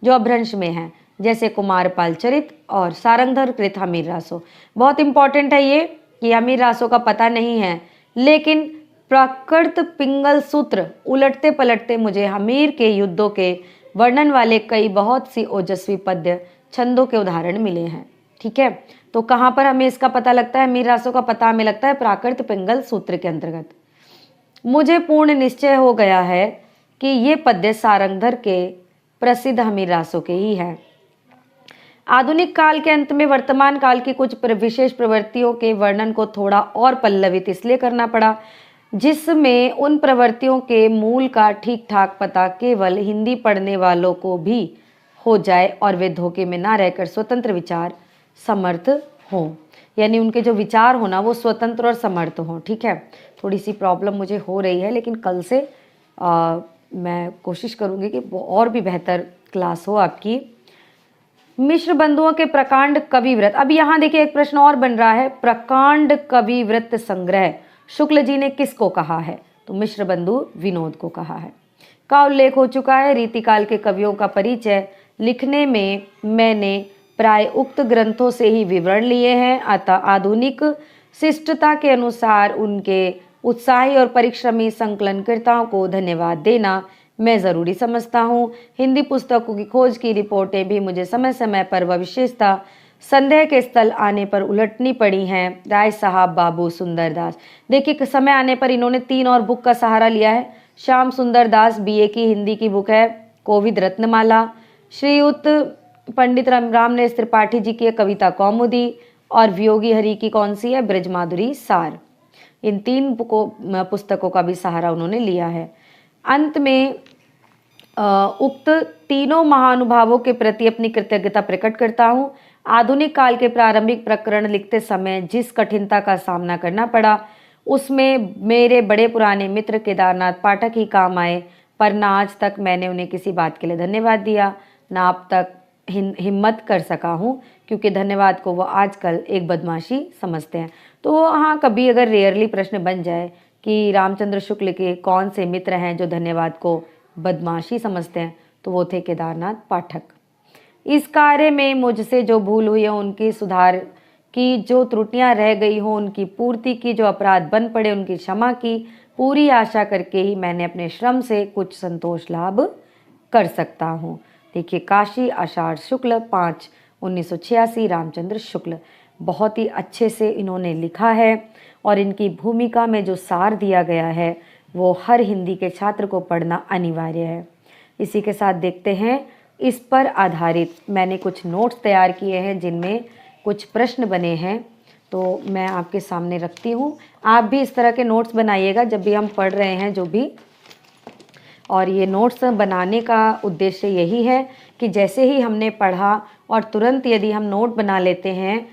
जो अपभ्रंश में है, जैसे कुमारपाल चरित और सारंगधर कृत हमीर रासो। बहुत इंपॉर्टेंट है ये कि हमीर रासो का पता नहीं है, लेकिन प्राकृत पिंगल सूत्र उलटते पलटते मुझे हमीर के युद्धों के वर्णन वाले कई बहुत सी ओजस्वी पद्य छंदों के उदाहरण मिले हैं। ठीक है, तो कहाँ पर हमें इसका पता लगता है, हमीर रासो का पता हमें लगता है प्राकृत पिंगल सूत्र के अंतर्गत। मुझे पूर्ण निश्चय हो गया है कि ये पद्य सारंगधर के प्रसिद्ध हमीर रासो के ही है। आधुनिक काल के अंत में वर्तमान काल की कुछ विशेष प्रवृत्तियों के वर्णन को थोड़ा और पल्लवित इसलिए करना पड़ा जिसमें उन प्रवृत्तियों के मूल का ठीक ठाक पता केवल हिंदी पढ़ने वालों को भी हो जाए और वे धोखे में ना रहकर स्वतंत्र विचार समर्थ हों, यानी उनके जो विचार हो ना वो स्वतंत्र और समर्थ हों। ठीक है, थोड़ी सी प्रॉब्लम मुझे हो रही है, लेकिन कल से मैं कोशिश करूँगी कि और भी बेहतर क्लास हो आपकी। मिश्र बंधुओं के प्रकांड कविव्रत, अब यहाँ देखिए एक प्रश्न और बन रहा है, प्रकांड कविव्रत संग्रह शुक्ल जी ने किसको कहा है, तो मिश्र बंधु विनोद को कहा है। का उल्लेख हो चुका है। रीतिकाल के कवियों का परिचय लिखने में मैंने प्राय उक्त ग्रंथों से ही विवरण लिए हैं, अतः आधुनिक शिष्टता के अनुसार उनके उत्साही और परिश्रमी संकलनकर्ताओं को धन्यवाद देना मैं ज़रूरी समझता हूँ। हिंदी पुस्तकों की खोज की रिपोर्टें भी मुझे समय समय पर व विशेषता संदेह के स्थल आने पर उलटनी पड़ी हैं। राय साहब, बाबू सुंदर दास, देखिए समय आने पर इन्होंने 3 और बुक का सहारा लिया है। श्याम सुंदर दास BA की हिंदी की बुक है कोविद रत्नमाला, श्रीयुत पंडित रामनेस त्रिपाठी जी की कविता कौमुदी और वियोगी हरि की कौन सी है, ब्रजमाधुरी सार। इन 3 पुस्तकों का भी सहारा उन्होंने लिया है। अंत में उक्त तीनों महानुभावों के प्रति अपनी कृतज्ञता प्रकट करता हूँ। आधुनिक काल के प्रारंभिक प्रकरण लिखते समय जिस कठिनता का सामना करना पड़ा उसमें मेरे बड़े पुराने मित्र केदारनाथ पाठक ही काम आए, पर ना आज तक मैंने उन्हें किसी बात के लिए धन्यवाद दिया, ना अब तक हिम्मत कर सका हूँ, क्योंकि धन्यवाद को वो आजकल एक बदमाशी समझते हैं। तो हाँ, कभी अगर रेयरली प्रश्न बन जाए कि रामचंद्र शुक्ल के कौन से मित्र हैं जो धन्यवाद को बदमाशी समझते हैं, तो वो थे केदारनाथ पाठक। इस कार्य में मुझसे जो भूल हुई है उनकी सुधार की, जो त्रुटियां रह गई हो उनकी पूर्ति की, जो अपराध बन पड़े उनकी क्षमा की, पूरी आशा करके ही मैंने अपने श्रम से कुछ संतोष लाभ कर सकता हूँ। देखिए, काशी आषाढ़ शुक्ल 5 1986, रामचंद्र शुक्ल। बहुत ही अच्छे से इन्होंने लिखा है और इनकी भूमिका में जो सार दिया गया है वो हर हिंदी के छात्र को पढ़ना अनिवार्य है। इसी के साथ देखते हैं, इस पर आधारित मैंने कुछ नोट्स तैयार किए हैं जिनमें कुछ प्रश्न बने हैं, तो मैं आपके सामने रखती हूँ। आप भी इस तरह के नोट्स बनाइएगा जब भी हम पढ़ रहे हैं जो भी। और ये नोट्स बनाने का उद्देश्य यही है कि जैसे ही हमने पढ़ा और तुरंत यदि हम नोट बना लेते हैं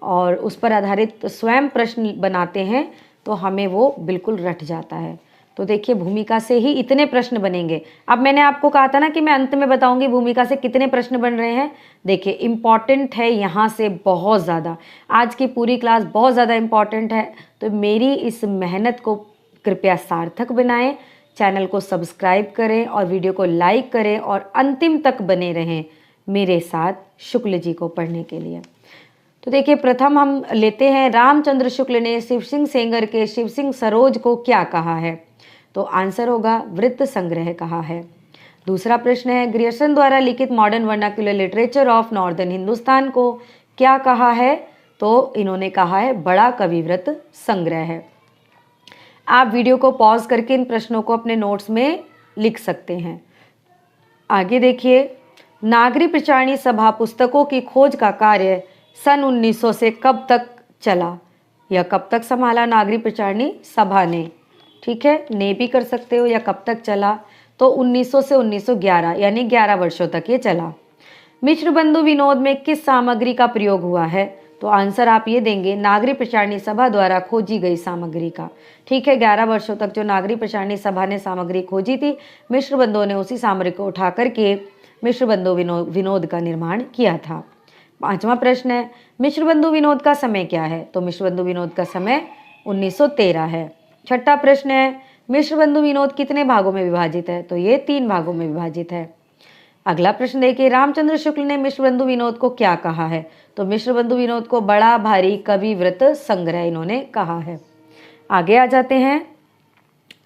और उस पर आधारित स्वयं प्रश्न बनाते हैं तो हमें वो बिल्कुल रट जाता है। तो तो देखिए भूमिका से ही इतने प्रश्न बनेंगे। अब मैंने आपको कहा था ना कि मैं अंत में बताऊंगी भूमिका से कितने प्रश्न बन रहे हैं। देखिए इम्पॉर्टेंट है यहाँ से बहुत ज़्यादा, आज की पूरी क्लास बहुत ज़्यादा इम्पॉर्टेंट है। तो मेरी इस मेहनत को कृपया सार्थक बनाएं, चैनल को सब्सक्राइब करें और वीडियो को लाइक करें और अंतिम तक बने रहें मेरे साथ शुक्ल जी को पढ़ने के लिए। तो देखिए प्रथम हम लेते हैं, रामचंद्र शुक्ल ने शिव सिंह सेंगर के शिव सिंह सरोज को क्या कहा है? तो आंसर होगा वृत्त संग्रह कहा है। दूसरा प्रश्न है, ग्रियर्सन द्वारा लिखित modern vernacular literature of northern Hindustan को क्या कहा है? तो इन्होंने कहा है बड़ा कविवृत्त संग्रह है। आप वीडियो को पॉज करके इन प्रश्नों को अपने नोट्स में लिख सकते हैं। आगे देखिए, नागरी प्रचारणी सभा पुस्तकों की खोज का कार्य सन 1900 से कब तक चला या कब तक संभाला नागरी प्रचारणी सभा ने? ठीक है, ने भी कर सकते हो या कब तक चला, तो 1900 से 1911 यानी 11 वर्षों तक ये चला। मिश्र बंधु विनोद में किस सामग्री का प्रयोग हुआ है? तो आंसर आप ये देंगे नागरी प्रचारणी सभा द्वारा खोजी गई सामग्री का। ठीक है, 11 वर्षों तक जो नागरी प्रचारणी सभा ने सामग्री खोजी थी, मिश्र बंधुओं ने उसी सामग्री को उठा करके मिश्र बंधु विनोद का निर्माण किया था। पांचवा प्रश्न है, मिश्र बंधु विनोद का समय क्या है? तो मिश्र बंधु विनोद का समय 1913 है। छठा प्रश्न है, मिश्र बंधु विनोद कितने भागों में विभाजित है? तो ये 3 भागों में विभाजित है। अगला प्रश्न देखिए, रामचंद्र शुक्ल ने मिश्र बंधु विनोद को क्या कहा है? तो मिश्र बंधु विनोद को बड़ा भारी कविवृत्त संग्रह इन्होंने कहा है। आगे आ जाते हैं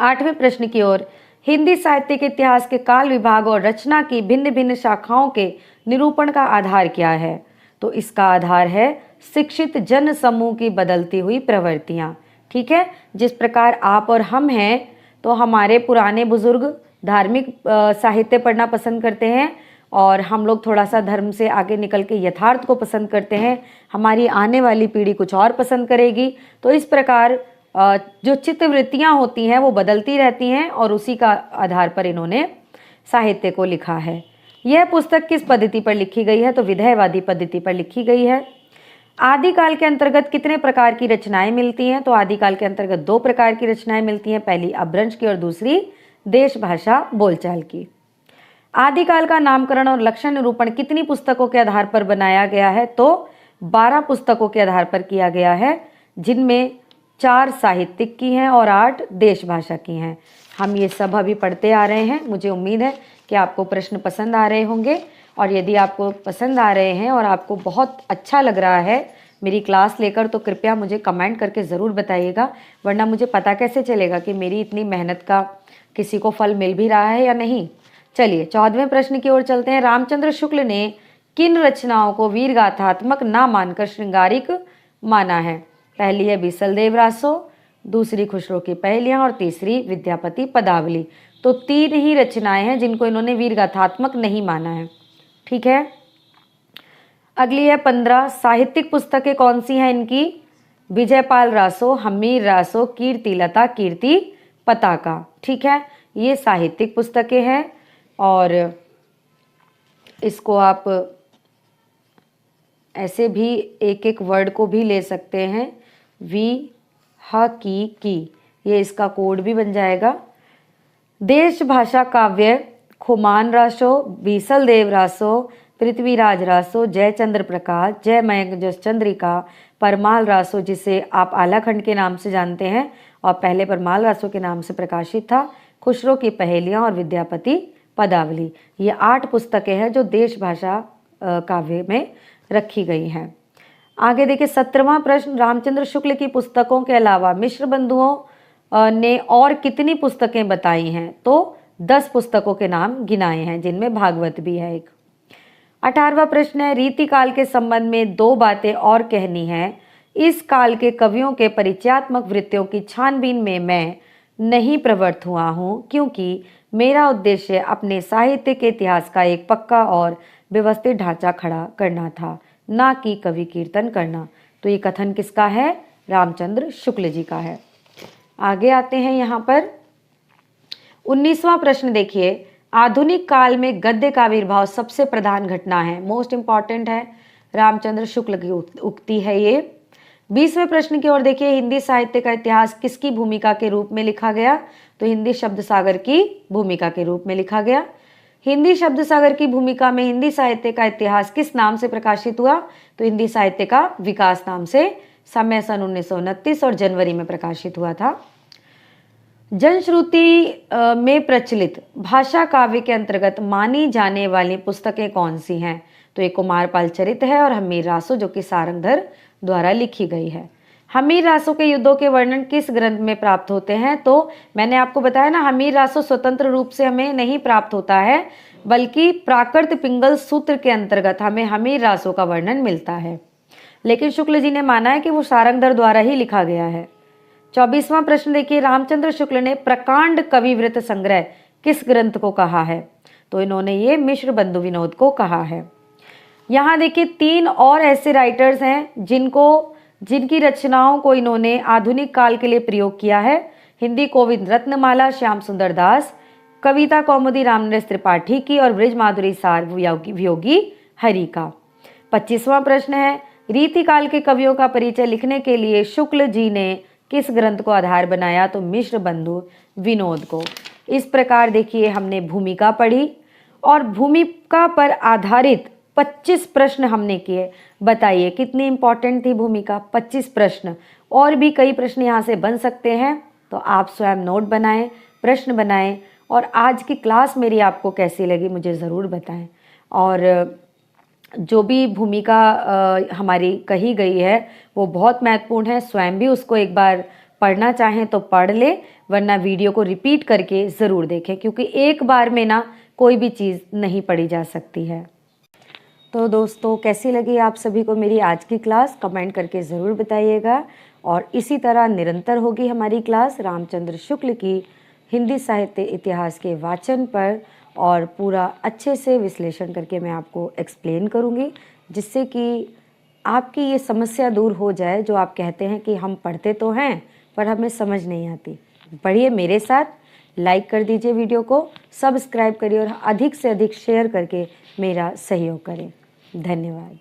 8वें प्रश्न की ओर। हिंदी साहित्य के इतिहास के काल विभाग और रचना की भिन्न भिन्न शाखाओं के निरूपण का आधार क्या है? तो इसका आधार है शिक्षित जन समूह की बदलती हुई प्रवृत्तियाँ। ठीक है, जिस प्रकार आप और हम हैं, तो हमारे पुराने बुजुर्ग धार्मिक साहित्य पढ़ना पसंद करते हैं और हम लोग थोड़ा सा धर्म से आगे निकल के यथार्थ को पसंद करते हैं। हमारी आने वाली पीढ़ी कुछ और पसंद करेगी। तो इस प्रकार जो चित्तवृत्तियाँ होती हैं वो बदलती रहती हैं और उसी का आधार पर इन्होंने साहित्य को लिखा है। यह पुस्तक किस पद्धति पर लिखी गई है? तो विधेयवादी पद्धति पर लिखी गई है। आदिकाल के अंतर्गत कितने प्रकार की रचनाएं मिलती हैं? तो आदिकाल के अंतर्गत 2 प्रकार की रचनाएं मिलती हैं, पहली अपभ्रंश की और दूसरी देश भाषा बोलचाल की। आदिकाल का नामकरण और लक्षण निरूपण कितनी पुस्तकों के आधार पर बनाया गया है? तो 12 पुस्तकों के आधार पर किया गया है, जिनमें 4 साहित्यिक की हैं और 8 देश भाषा की हैं। हम ये सब अभी पढ़ते आ रहे हैं। मुझे उम्मीद है कि आपको प्रश्न पसंद आ रहे होंगे, और यदि आपको पसंद आ रहे हैं और आपको बहुत अच्छा लग रहा है मेरी क्लास लेकर, तो कृपया मुझे कमेंट करके ज़रूर बताइएगा, वरना मुझे पता कैसे चलेगा कि मेरी इतनी मेहनत का किसी को फल मिल भी रहा है या नहीं। चलिए 14वें प्रश्न की ओर चलते हैं। रामचंद्र शुक्ल ने किन रचनाओं को वीरगाथात्मक ना मानकर श्रृंगारिक माना है? पहली है बीसल देव रासो, दूसरी खुसरो की पहेलियाँ और तीसरी विद्यापति पदावली। तो 3 ही रचनाएं हैं जिनको इन्होंने वीरगाथात्मक नहीं माना है। ठीक है, अगली है 15 साहित्यिक पुस्तकें कौन सी हैं इनकी? विजयपाल रासो, हमीर रासो, कीर्तिलता, कीर्ति पताका। ठीक है, ये साहित्यिक पुस्तकें हैं और इसको आप ऐसे भी एक एक वर्ड को भी ले सकते हैं, वी ह की, ये इसका कोड भी बन जाएगा। देश भाषा काव्य खुमान रासो, बीसल देव रासो, पृथ्वीराज रासो, जयचंद्र प्रकाश, जय मयंक जस चंद्रिका, परमाल रासो जिसे आप आलाखंड के नाम से जानते हैं और पहले परमाल रासो के नाम से प्रकाशित था, खुसरो की पहेलियाँ और विद्यापति पदावली। ये 8 पुस्तकें हैं जो देश भाषा काव्य में रखी गई हैं। आगे देखिए 17वां प्रश्न, रामचंद्र शुक्ल की पुस्तकों के अलावा मिश्र बंधुओं ने और कितनी पुस्तकें बताई हैं? तो 10 पुस्तकों के नाम गिनाए हैं, जिनमें भागवत भी है एक। 18वां प्रश्न है, रीति काल के संबंध में 2 बातें और कहनी है। इस काल के कवियों के परिचयात्मक वृत्तियों की छानबीन में मैं नहीं प्रवृत्त हुआ हूँ, क्योंकि मेरा उद्देश्य अपने साहित्य के इतिहास का एक पक्का और व्यवस्थित ढांचा खड़ा करना था, ना कि कवि कीर्तन करना। तो ये कथन किसका है? रामचंद्र शुक्ल जी का है। आगे आते हैं यहाँ पर 19वां प्रश्न देखिए, आधुनिक काल में गद्य का आविर्भाव सबसे प्रधान घटना है, मोस्ट इंपॉर्टेंट है, रामचंद्र शुक्ल की उक्ति है ये। 20वें प्रश्न की ओर देखिए, हिंदी साहित्य का इतिहास किसकी भूमिका के रूप में लिखा गया? तो हिंदी शब्द सागर की भूमिका के रूप में लिखा गया। हिंदी शब्द सागर की भूमिका में हिंदी साहित्य का इतिहास किस नाम से प्रकाशित हुआ? तो हिंदी साहित्य का विकास नाम से समय सन 1929 और जनवरी में प्रकाशित हुआ था। जनश्रुति में प्रचलित भाषा काव्य के अंतर्गत मानी जाने वाली पुस्तकें कौन सी हैं? तो एक कुमारपाल चरित है और हमीर रासो जो कि सारंगधर द्वारा लिखी गई है। हमीर रासो के युद्धों के वर्णन किस ग्रंथ में प्राप्त होते हैं? तो मैंने आपको बताया ना, हमीर रासो स्वतंत्र रूप से हमें नहीं प्राप्त होता है, बल्कि प्राकृत पिंगल सूत्र के अंतर्गत हमें हमीर रासो का वर्णन मिलता है। लेकिन शुक्ल जी ने माना है कि वो सारंगधर द्वारा ही लिखा गया है। 24वां प्रश्न देखिए, रामचंद्र शुक्ल ने प्रकांड कविवृत संग्रह किस ग्रंथ को कहा है? तो इन्होंने ये मिश्र बंधु विनोद को कहा है। यहाँ देखिए 3 और ऐसे राइटर्स हैं जिनकी रचनाओं को इन्होंने आधुनिक काल के लिए प्रयोग किया है। हिंदी कोविद रत्नमाला श्याम सुंदर दास, कविता कौमुदी रामनरेश त्रिपाठी की और ब्रज माधुरी सार वियोगी हरि का। 25वां प्रश्न है, रीतिकाल के कवियों का परिचय लिखने के लिए शुक्ल जी ने किस ग्रंथ को आधार बनाया? तो मिश्र बंधु विनोद को। इस प्रकार देखिए हमने भूमिका पढ़ी और भूमिका पर आधारित 25 प्रश्न हमने किए। बताइए कितनी इंपॉर्टेंट थी भूमिका? 25 प्रश्न। और भी कई प्रश्न यहाँ से बन सकते हैं, तो आप स्वयं नोट बनाएं, प्रश्न बनाएं। और आज की क्लास मेरी आपको कैसी लगी मुझे ज़रूर बताएं। और जो भी भूमिका हमारी कही गई है वो बहुत महत्वपूर्ण है। स्वयं भी उसको एक बार पढ़ना चाहें तो पढ़ ले, वरना वीडियो को रिपीट करके ज़रूर देखें, क्योंकि एक बार में ना कोई भी चीज़ नहीं पढ़ी जा सकती है। तो दोस्तों, कैसी लगी आप सभी को मेरी आज की क्लास? कमेंट करके ज़रूर बताइएगा। और इसी तरह निरंतर होगी हमारी क्लास रामचंद्र शुक्ल की हिंदी साहित्य इतिहास के वाचन पर, और पूरा अच्छे से विश्लेषण करके मैं आपको एक्सप्लेन करूँगी, जिससे कि आपकी ये समस्या दूर हो जाए जो आप कहते हैं कि हम पढ़ते तो हैं पर हमें समझ नहीं आती। पढ़िए मेरे साथ, लाइक कर दीजिए वीडियो को, सब्सक्राइब करिए और अधिक से अधिक शेयर करके मेरा सहयोग करें। धन्यवाद।